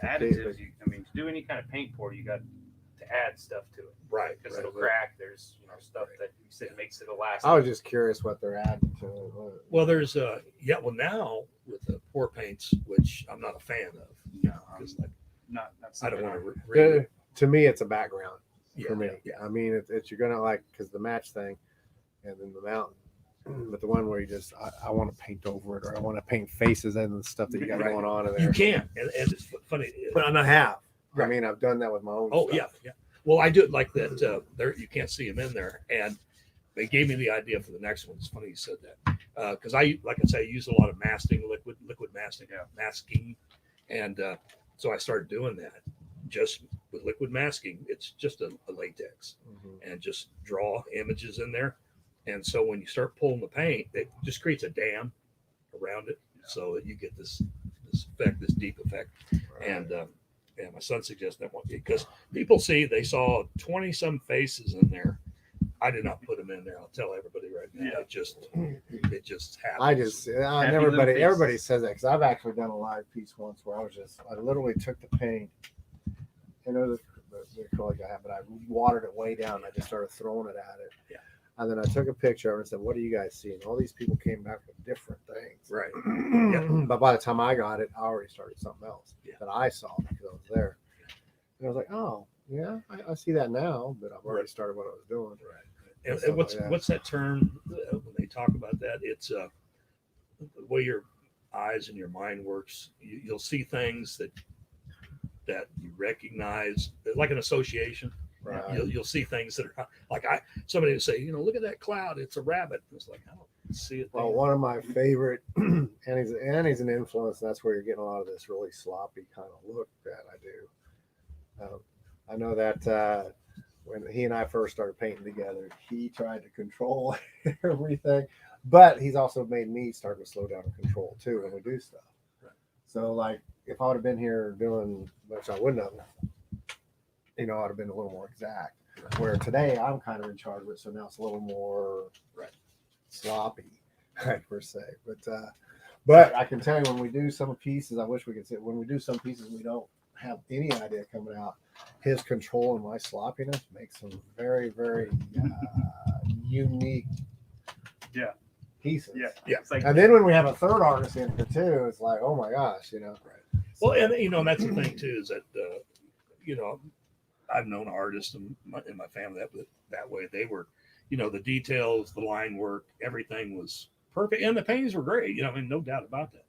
Additives. I mean, to do any kind of paint pour, you got to add stuff to it. Right. Because it'll crack. There's stuff that you said makes it elastic. I was just curious what they're adding to it. Well, there's now with the pour paints, which I'm not a fan of. No, 'cause, not I don't something want to read. To me, it's a background Yeah, for me. yeah. I mean, it's you're gonna like because the match thing, and then the mountain. But the one where you just I want to paint over it, or I want to paint faces and the stuff that you got Right. going on in there. You can, and it's funny. But I have. Right. I mean, I've done that with my own. Oh stuff. yeah. Well, I do it like that. There, you can't see them in there, and they gave me the idea for the next one. It's funny you said that because I use a lot of masking, liquid masking, and so I started doing that just with liquid masking. It's just a latex, and just draw images in there, and so when you start pulling the paint, it just creates a dam around it, so that you get this effect, this deep effect, Right. and. Yeah, my son suggested that one because people they saw 20 some faces in there. I did not put them in there. I'll tell everybody right now. Yeah. It just happens. Happy little faces. Everybody says that because I've actually done a live piece once where I literally took the paint and it was the acrylic I have, but I watered it way down. I just started throwing it at it. Yeah. And then I took a picture of it and said, "What do you guys see?" And all these people came back with different things. Right. But by the time I got it, I already started something else Yeah. that I saw because I was there. And I was like, "Oh, yeah, I see that now," but I've already started what I was doing. And Stuff what's like that. what's that term when they talk about that? It's the way your eyes and your mind works. You'll see things that you recognize, like an association. Right. You'll see things that are like somebody will say, look at that cloud. It's a rabbit. It's like, see it. Well, there. one of my favorite, and he's an influence. That's where you're getting a lot of this really sloppy kind of look that I do. I know that when he and I first started painting together, he tried to control everything, but he's also made me start to slow down and control too when we do stuff. Right. So, like, if I would have been here doing, which I wouldn't have, I'd have been a little more exact. Right. Where today I'm kind of in charge of it, so now it's a little more sloppy, per se. But I can tell you when we do some pieces, I wish we could say when we do some pieces we don't have any idea coming out. His control and my sloppiness makes some very, very unique pieces. Yeah. It's like, And then when we have a third artist in here too, it's like, oh my gosh, Right. Well, and that's the thing too is that I've known artists in my family that way. They were, the details, the line work, everything was perfect, and the paintings were great. No doubt about that.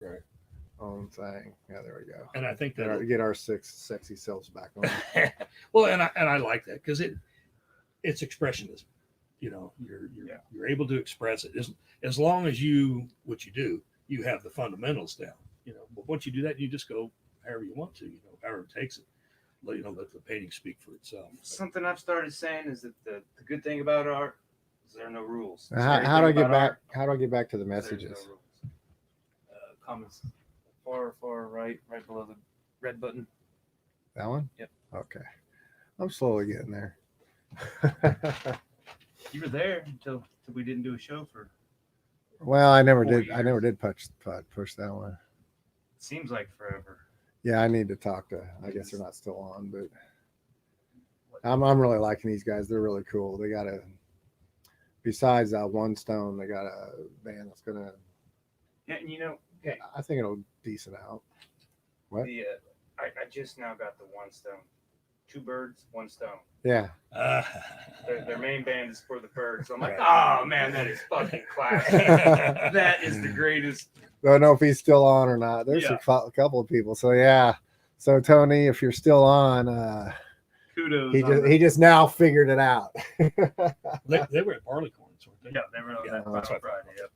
Right. own thing. Yeah, there we go. And I think that Get our sexy selves back on. well, and I like that because it's expressionism. You're able to express it as long as you have the fundamentals down. But once you do that, you just go however you want to. However it takes it. Let the painting speak for itself. something I've started saying is that the good thing about art is there are no rules. How do I get back? How do I get back to the messages? No comments far right below the red button. That one? Yep. Okay. I'm slowly getting there. You were there until we didn't do a show for. Well, I never 4 did. years. I never did push that one. It seems like forever. Yeah, I need to talk to. I guess they're not still on, but I'm really liking these guys. They're really cool. They got besides One Stone, they got a band that's gonna. Yeah, and Yeah, I think it'll decent out. What? I just now got the One Stone. 2 birds, 1 stone. Yeah. Their main band is For the Birds. So I'm like, Right. oh man, that is fucking classic. That is the greatest. Don't know if he's still on or not. There's Yeah. a couple of people. So yeah. So Tony, if you're still on, Kudos. he just now figured it out. they were at Barleycorns, weren't they? Yeah, they were on Yeah, that that's Final what I Friday. Yep.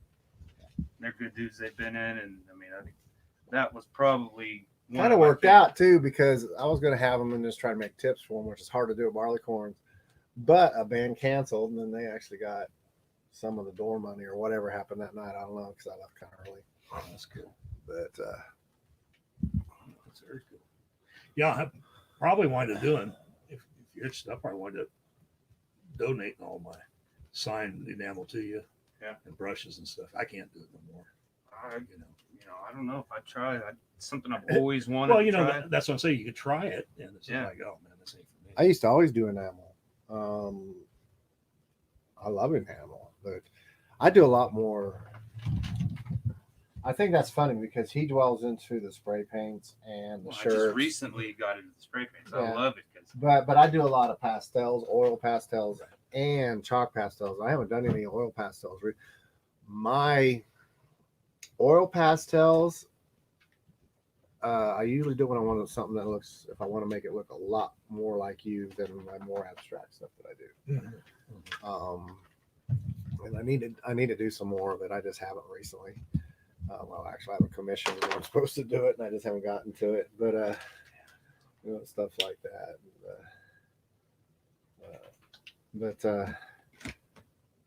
They're good dudes they've been in, and I think that was probably Kind of worked out too because I was going to have them and just try to make tips for them, which is hard to do at Barleycorns. But a band canceled, and then they actually got some of the door money or whatever happened that night. I don't know because I left kind of early. Oh, that's cool. But That's very cool. Yeah, I probably wind up doing if you're interested. I probably wind up donating all my signed enamel to you, and brushes and stuff. I can't do it no more. I don't know if I try. It's something I've always wanted. Well, to try. that's what I'm saying. You could try it, and it's just like, oh man, this ain't for me. I used to always do enamel. I love enamel, but I do a lot more. I think that's funny because he dwells into the spray paints and the I shirts. just recently got into the spray paints. I love it. But I do a lot of pastels, oil pastels, and chalk pastels. I haven't done any oil pastels. My oil pastels, I usually do when I want something that looks, if I want to make it look a lot more like you than my more abstract stuff that I do. Mm-hmm. And I need to do some more of it. I just haven't recently. Well, actually, I have a commission where I'm supposed to do it, and I just haven't gotten to it. But stuff like that.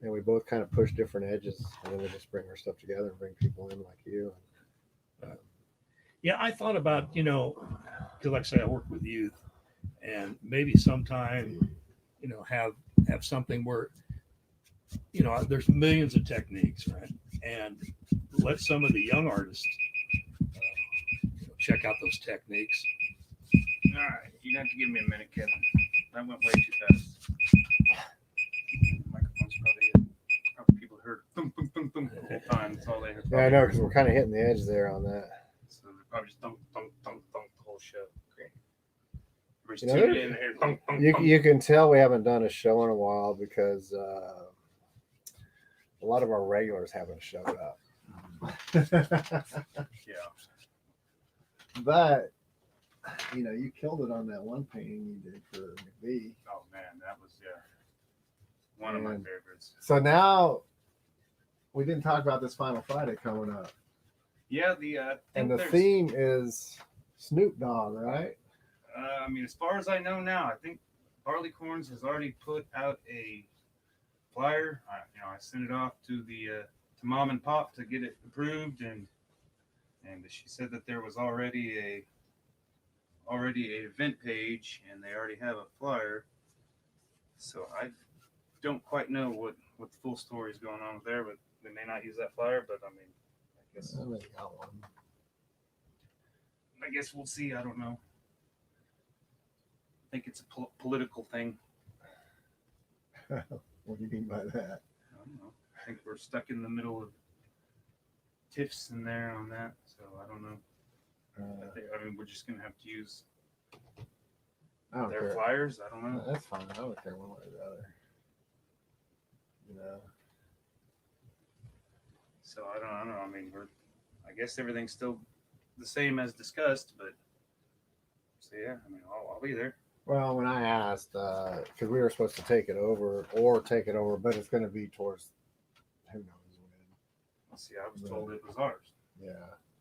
We both kind of push different edges, and then we just bring our stuff together and bring people in like you. Yeah, I thought about, because like I say, I work with youth, and maybe sometime, have something where, there's millions of techniques, right? And let some of the young artists check out those techniques. All right, you have to give me a minute, Kevin. that went way too fast. Microphone's probably people heard thump, thump, thump, thump the whole time. That's all they heard. Yeah, I know, because we're kind of hitting the edge there on that. So they're probably just thump, thump, thump, thump the whole show. Great. Everybody's You know, tuned in here. Thump, thump, thump. You can tell we haven't done a show in a while because a lot of our regulars haven't showed up. Yeah. But you killed it on that one painting you did for McBee. Oh man, that was one of my And favorites. So now we didn't talk about this Final Friday coming up, Yeah, the and the theme is Snoop Dogg, right? I mean, as far as I know now, I think Barleycorns has already put out a flyer. I sent it off to the to Mom and Pop to get it approved, and she said that there was already a event page, and they already have a flyer. So I don't quite know what the full story is going on there, but they may not use that flyer. But I mean, I really got one. I guess we'll see. I don't know. I think it's a political thing. What do you mean by that? I don't know. I think we're stuck in the middle of tiffs in there on that, so I don't know. I mean, we're just gonna have to use I don't their care. flyers. I don't know. That's fine. I don't care one way or the other. So I don't know. I mean, I guess everything's still the same as discussed, but so yeah. I mean, I'll be there. Well, when I asked, because we were supposed to take it over, but it's going to be towards who knows when. Let's see. I was told it was ours. Yeah.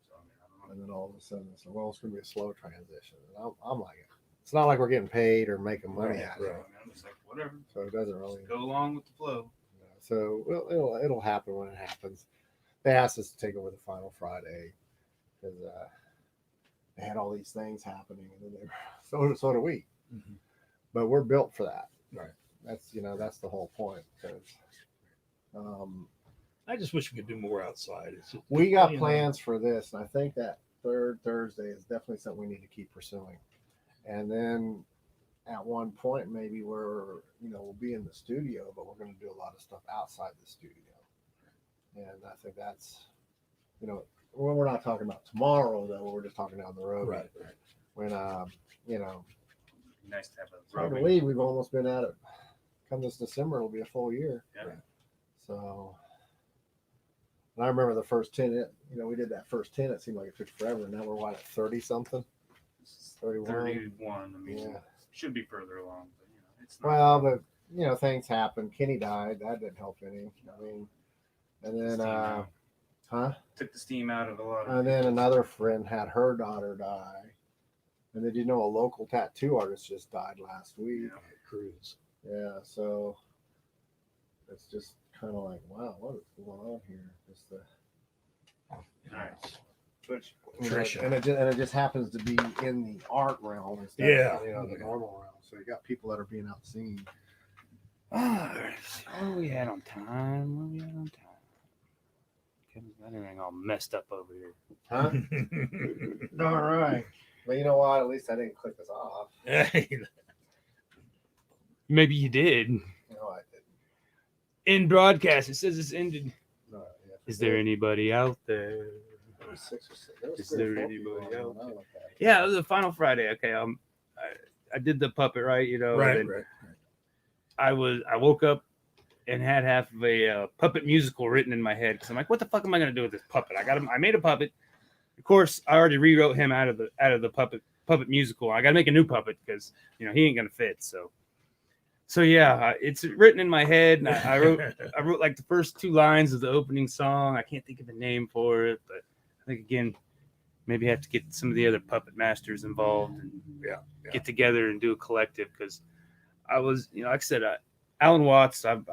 So I mean, I don't know. And then all of a sudden, it's well, it's going to be a slow transition. And I'm like, it's not like we're getting paid or making money out of Right. it. I mean, I'm just like, whatever. So it doesn't really. Just go along with the flow. So it'll happen when it happens. They asked us to take over the Final Friday because they had all these things happening, and then so do we. Mm-hmm. But we're built for that. Right. That's the whole point. Because I just wish we could do more outside. we got plans for this, and I think that third Thursday is definitely something we need to keep pursuing. And then at one point, maybe we'll be in the studio, but we're going to do a lot of stuff outside the studio. And I think that's, we're not talking about tomorrow, though. We're just talking down the road. Right. When, Nice to have it's hard to believe we've almost been at it. Come this December, it'll be a full year. Yeah. So, and I remember the first 10, we did that first 10. It seemed like it took forever. And now we're at 30 something, 31. 31. I mean, Yeah. should be further along, but it's not. Well, but things happen. Kenny died. That didn't help any. I mean, and then, Took the steam out of a lot of. And then another friend had her daughter die. And then, a local tattoo artist just died last week. Cruise. Yeah, so it's just kind of like, wow, what is going on here? Just Nice. But Trisha. and it just happens to be in the art realm instead of the normal realm. So you got people that are being outseen. What we had on time? Kevin's got everything all messed up over here. Huh? All right. Well, you know what? At least I didn't click this off. Maybe you did. No, I didn't. In broadcast, it says it's ended. No, Is there anybody out there? There was 6 or 6. There was Is 3 or there 4 people anybody on out when I there? looked at it. Yeah, it was the final Friday. Okay, I did the puppet right. Right. and then I woke up and had half of a puppet musical written in my head because I'm like, what the fuck am I gonna do with this puppet? I made a puppet. Of course, I already rewrote him out of the puppet musical. I got to make a new puppet because he ain't gonna fit. So yeah, it's written in my head, and I wrote like the first 2 lines of the opening song. I can't think of the name for it, but I think again, maybe I have to get some of the other puppet masters involved and get together and do a collective because I was, like I said, Alan Watts. I've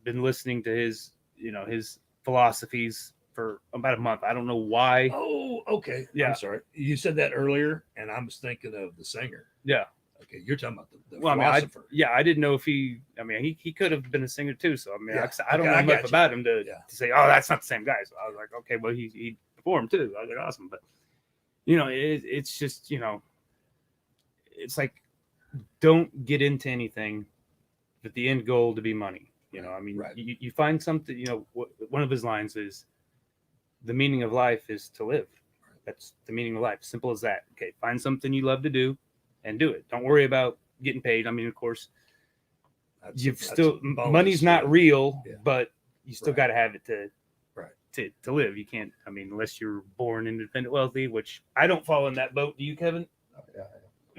been listening to his philosophies for about a month. I don't know why. Oh, okay. Yeah. I'm sorry. You said that earlier, and I was thinking of the singer. Yeah. Okay, you're talking about the Well, philosopher. I didn't know if he could have been a singer too. So I mean, Yeah. I don't know I enough got you. about him to Yeah. say, oh, that's not the same guy. So I was like, okay, well, he performed too. I was like, awesome, but it's just it's like don't get into anything with the end goal to be money. You know, I mean, Right. you find something. You know, one of his lines is, "The meaning of life is to live." That's the meaning of life. Simple as that. Okay, find something you love to do, and do it. Don't worry about getting paid. I mean, of course, That's a bonus, money's not yeah. real, Yeah. but you still Right. got to have it Right. to live. You can't. I mean, unless you're born independent wealthy, which I don't fall in that boat. Do you, Kevin? Yeah.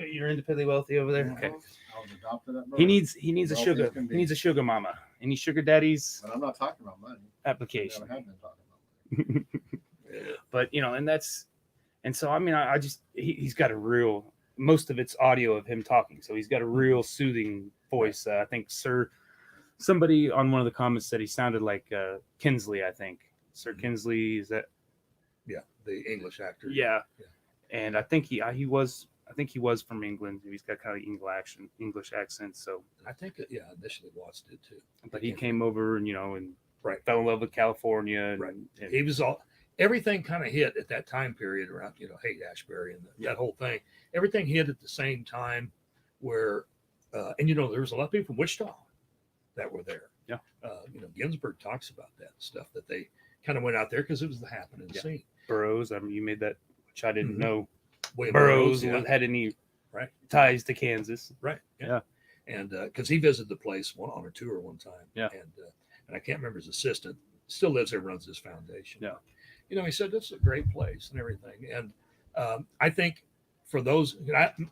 You're independently wealthy over there. Okay. I was adopted at birth. He needs a Wealthy as sugar. can He be. needs a sugar mama. Any sugar daddies But I'm not talking about money. I application. never have been talking about money. Yeah. But you know, and so I mean, I just he's got a real, most of it's audio of him talking, so he's got a real soothing voice. I think somebody on one of the comments said he sounded like Kinsley. I think Sir Kinsley, is that? Yeah, the English actor. Yeah. And I think he was from England. He's got kind of English accent. So, I think initially Watts did too. but he came over and and Right. fell in love with California. And, Right. and He was everything kind of hit at that time period around, Haight-Ashbury and that whole thing. Everything hit at the same time where, and there was a lot of people from Wichita that were there. Yeah. Ginsburg talks about that stuff, that they kind of went out there because it was the happening scene. Burroughs. I mean, you made that, which I didn't know. William Burroughs yeah. had any Right. ties to Kansas. Right. Yeah. And because he visited the place on a tour one time. Yeah. And I can't remember his assistant, still lives there, runs this foundation. Yeah. He said, this is a great place and everything. And I think for those,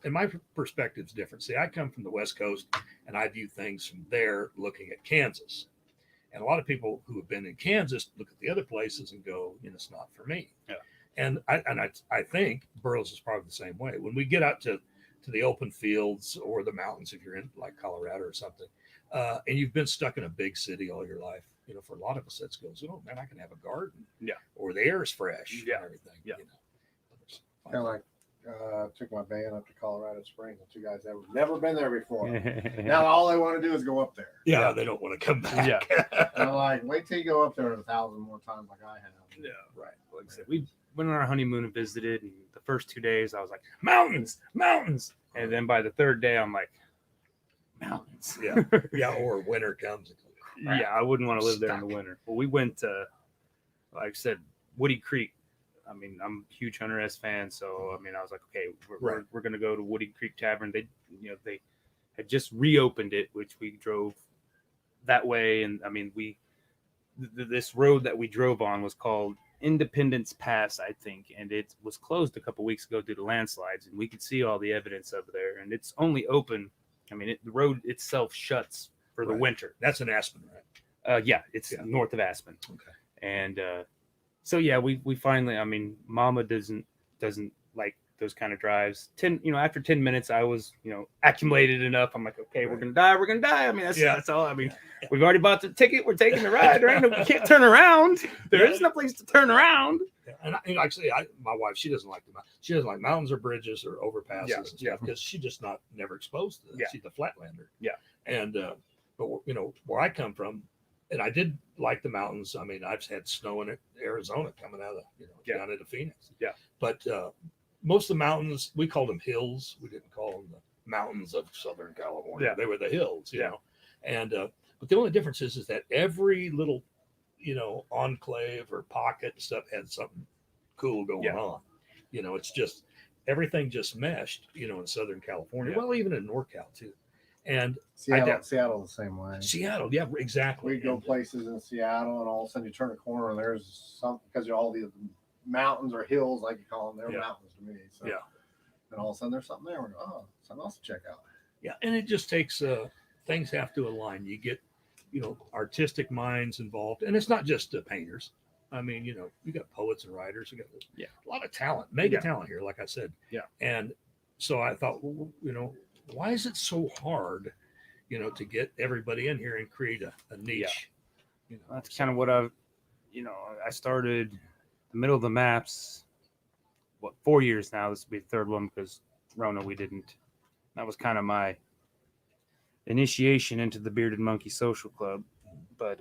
and my perspective is different. See, I come from the West Coast and I view things from there looking at Kansas. And a lot of people who have been in Kansas look at the other places and go, it's not for me. Yeah. And I think Burroughs is probably the same way. When we get out to the open fields or the mountains, if you're in like Colorado or something, and you've been stuck in a big city all your life, for a lot of us, that goes, oh man, I can have a garden. Yeah. Or the air is fresh. Yeah. And everything. Yeah. Kind of like took my band up to Colorado Springs. The two guys that have never been there before. Now all they want to do is go up there. Yeah, they don't want to come back. Yeah. And I'm like, wait till you go up there 1,000 more times like I have. Yeah, right. Like I said, we went on our honeymoon and visited, and the first 2 days I was like, mountains, and then by the third day I'm like, mountains. Yeah. Yeah. Or winter comes. Yeah, I wouldn't want to live there in the winter. Well, we went to, like I said, Woody Creek. I mean, I'm a huge Hunter S fan, so I mean, I was like, okay, we're going to go to Woody Creek Tavern. They had just reopened it, which we drove that way, and I mean, this road that we drove on was called Independence Pass, I think, and it was closed a couple weeks ago due to landslides, and we could see all the evidence over there, and it's only open. I mean, the road itself shuts for the winter. That's in Aspen, right? Yeah, it's north of Aspen. Okay. And so yeah, we finally. I mean, Mama doesn't like those kind of drives. After 10 minutes, I was accumulated enough. I'm like, okay, we're gonna die. I mean, that's all. I mean, we've already bought the ticket. We're taking the ride. Right? We can't turn around. There is no place to turn around. Yeah. And actually, my wife, she doesn't like mountains or bridges or overpasses and stuff because she's just never exposed to that. Yeah. She's a flatlander. Yeah. And but where I come from, and I did like the mountains. I mean, I've had snow in Arizona coming out of down into Phoenix. Yeah. But most of the mountains, we called them hills. We didn't call them the mountains of Southern California. Yeah. They were the hills, you know. And but the only difference is that every little enclave or pocket and stuff had something cool going on. It's just everything just meshed, in Southern California. Yeah. Well, even in NorCal too. And Seattle the same way. Seattle, yeah, exactly. We go places in Seattle, and all of a sudden you turn a corner, and there's something because all the mountains or hills, like you call them, they're mountains to me. So, and all of a sudden there's something there. We go, oh, something else to check out. Yeah, and it just takes things have to align. You get artistic minds involved, and it's not just painters. I mean, you got poets and writers. You got a lot of talent, mega talent here, like I said. Yeah. And so I thought, why is it so hard, to get everybody in here and create a niche? That's kind of what I started the middle of the maps. 4 years now? This will be the third one because Rona we didn't. That was kind of my initiation into the Bearded Monkey Social Club, but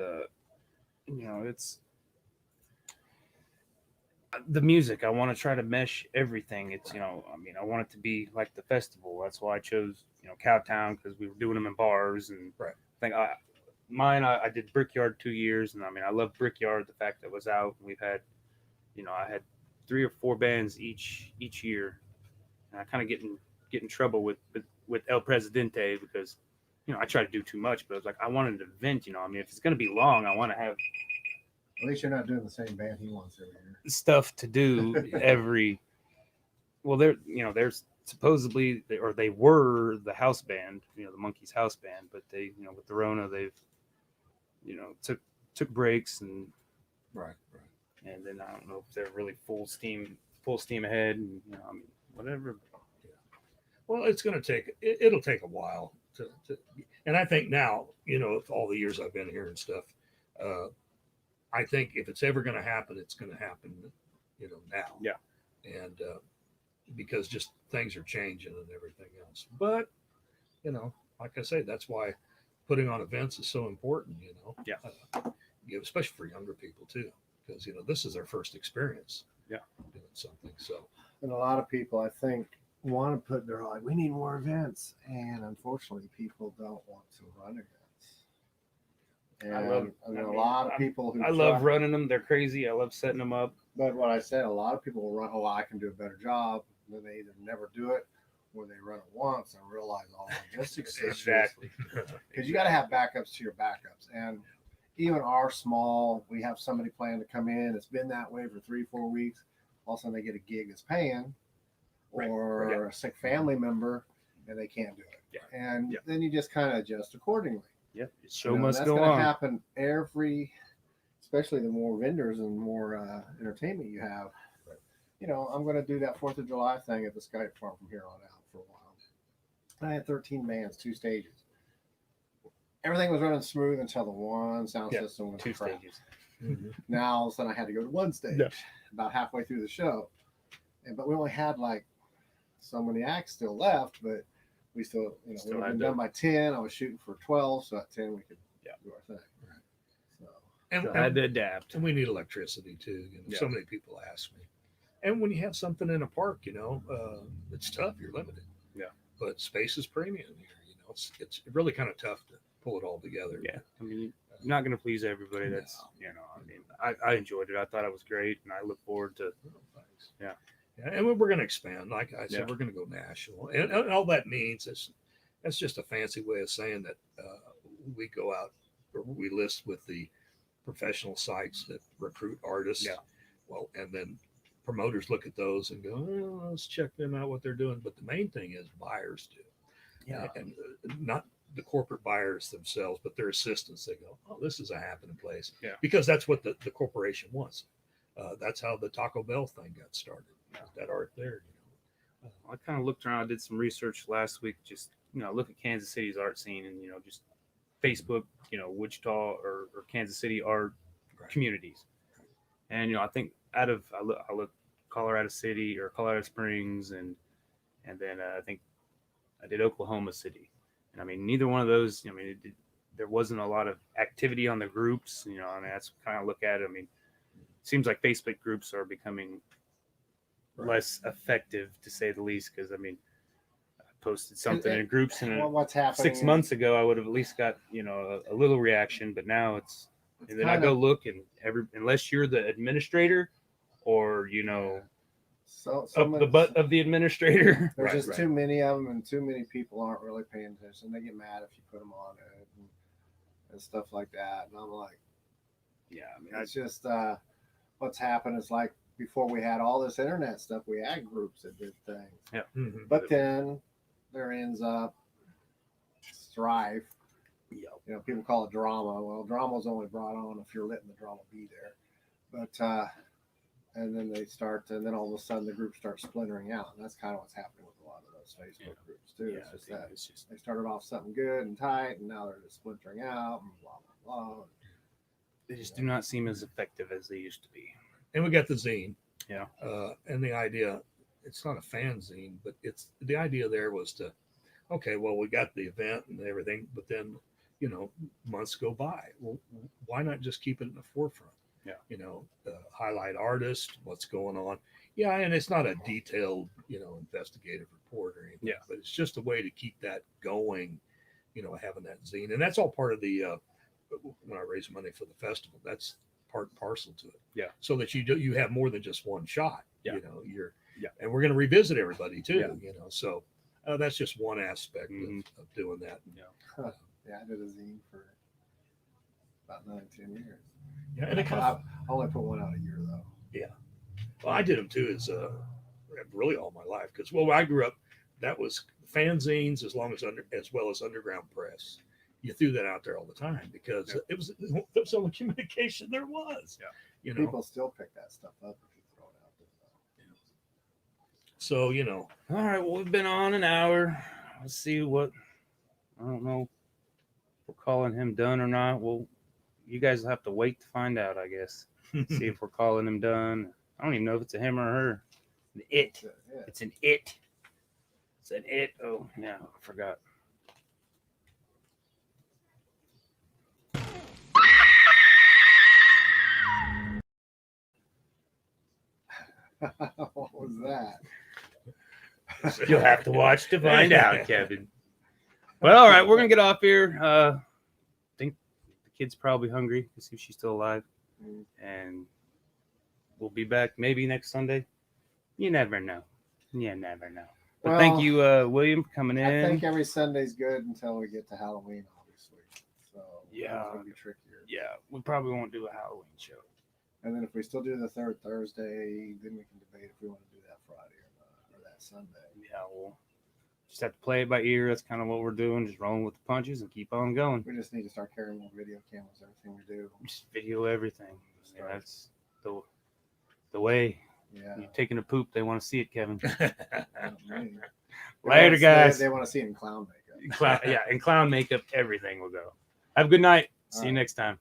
the music. I want to try to mesh everything. It's, you know, I mean, I want it to be like the festival. That's why I chose, you know, Cowtown, because we were doing them in bars. And Right. I think I did Brickyard 2 years, and I mean, I love Brickyard. The fact that it was out, and we've had, you know, I had 3 or 4 bands each year, and I kind of get in trouble with El Presidente because, you know, I try to do too much. But I was like, I wanted an event. You know, I mean, if it's gonna be long, I want to have At least you're not doing the same band he wants every year. stuff to do every. Well, they're supposedly they were the house band, you know, the Monkeys house band, but they, you know, with the Rona, they've, you know, took breaks, and Right. then I don't know if they're really full steam ahead, and, you know, I mean, whatever. Well, it's going to take, it'll take a while to, and I think now, you know, with all the years I've been here and stuff, I think if it's ever going to happen, it's going to happen, you know, now. Yeah. And because just things are changing and everything else. But, you know, like I say, that's why putting on events is so important, you know. Yeah. Especially for younger people too, because, you know, this is their first experience. Yeah. Doing something. So. And a lot of people, I think, want to they're like, we need more events. And unfortunately, people don't want to run events. And I mean, a lot of people who I love running them. They're crazy. I love setting them up. But what I said, a lot of people will run, oh, I can do a better job. Then they either never do it or they run it once and realize all the logistics issues. Exactly. Because you got to have backups to your backups. And even our small, we have somebody planning to come in. It's been that way for 3-4 weeks. All of a sudden they get a gig that's paying, or a sick family member, and they can't do it. Yeah. And then you just kind of adjust accordingly. Yep. The show must that's go gonna on. happen especially the more vendors and more entertainment you have. You know, I'm going to do that 4th of July thing at the Skype Farm from here on out for a while. I had 13 bands, 2 stages. Everything was running smooth until the one sound system was 2 crap. stages. Mm-hmm. Now all of a sudden I had to go to 1 stage about halfway through the show. But we only had like so many acts still left, but we still, you know, we had been done by 10. I was shooting for 12, so at 10 we could do our thing. Right. So, And I had to adapt. And we need electricity too. You know, so many people ask me. And when you have something in a park, you know, it's tough. You're limited. Yeah. But space is premium here. You know, it's really kind of tough to pull it all together. Yeah. I mean, you're not going to please everybody. That's, you know, I mean, I enjoyed it. I thought it was great, and I look forward to. Yeah. And we're going to expand. Like I said, we're going to go national, and all that means is that's just a fancy way of saying that we go out or we list with the professional sites that recruit artists. Yeah. Well, and then promoters look at those and go, oh, let's check them out, what they're doing. But the main thing is buyers do. Yeah. And not the corporate buyers themselves, but their assistants. They go, oh, this is a happening place. Yeah. Because that's what the corporation wants. That's how the Taco Bell thing got started. That art there, you know. I kind of looked around. I did some research last week. Just, you know, look at Kansas City's art scene, and, you know, just Facebook, you know, Wichita or Kansas City art communities. And, you know, I think I look Colorado City or Colorado Springs, and then I think I did Oklahoma City. And I mean, neither one of those, I mean, there wasn't a lot of activity on the groups. You know, I mean, that's kind of look at it. I mean, it seems like Facebook groups are becoming less effective, to say the least, because I mean, I posted something in groups, and what's happening 6 months ago I would have at least got, you know, a little reaction, but now it's and then I go look, and unless you're the administrator or, you know, up the butt of the administrator, there's just too many of them, and too many people aren't really paying attention. They get mad if you put them on it and stuff like that. And I'm like, yeah, I mean, it's just what's happened is, like, before we had all this internet stuff, we had groups that did things. Yeah. Mm-hmm. But then there ends up strife. Yep. You know, people call it drama. Well, drama's only brought on if you're letting the drama be there. But and then then all of a sudden the groups start splintering out, and that's kind of what's happening with a lot of those Facebook groups too. Yeah, it's just they started off something good and tight, and now they're just splintering out and blah blah blah. They just do not seem as effective as they used to be. And we got the zine. Yeah. And the idea, it's not a fan zine, but it's the idea there was to, okay, well, we got the event and everything, but then, you know, months go by. Well, why not just keep it in the forefront? highlight artist, what's going on. Yeah, and it's not a detailed, investigative report or anything. Yeah. But it's just a way to keep that going, having that zine. And that's all part of the when I raise money for the festival, that's part and parcel to it. Yeah. So that you have more than just one shot. Yeah. And we're going to revisit everybody too, Yeah. So that's just one aspect Mhm. of doing that. Yeah, I did a zine for about 9-10 years. Yeah. And it kind I of, only put one out a year though. well, I did them too as really all my life. Cause when I grew up, that was fanzines as well as underground press. You threw that out there all the time because it was the only communication there was. Yeah. People still pick that stuff up if you throw it out there. So, All right. Well, we've been on an hour. Let's see what. I don't know if we're calling him done or not. Well, you guys will have to wait to find out, I guess. See if we're calling him done. I don't even know if it's a him or her. An it. Yeah. It's an it. It's an it. Oh, yeah. I forgot. What was that? You'll have to watch to find out, Kevin. Well, all right. We're going to get off here. I think the kid's probably hungry to see if she's still alive. And we'll be back maybe next Sunday. You never know. You never know. But Well, thank you, William, for coming in. I think every Sunday's good until we get to Halloween, obviously. So Yeah. it's gonna be trickier. Yeah, we probably won't do a Halloween show. And then if we still do the third Thursday, then we can debate if we want to do that Friday or not, or that Sunday. Yeah, we'll just have to play it by ear. That's kind of what we're doing, just rolling with the punches and keep on going. We just need to start carrying more video cameras, everything we do. Just video everything. Yeah, that's the way. Yeah. You're taking a poop, they want to see it, Kevin. Me. Later, guys. They want to see it in clown makeup. In clown makeup, everything will go. Have a good night. See you right. next time.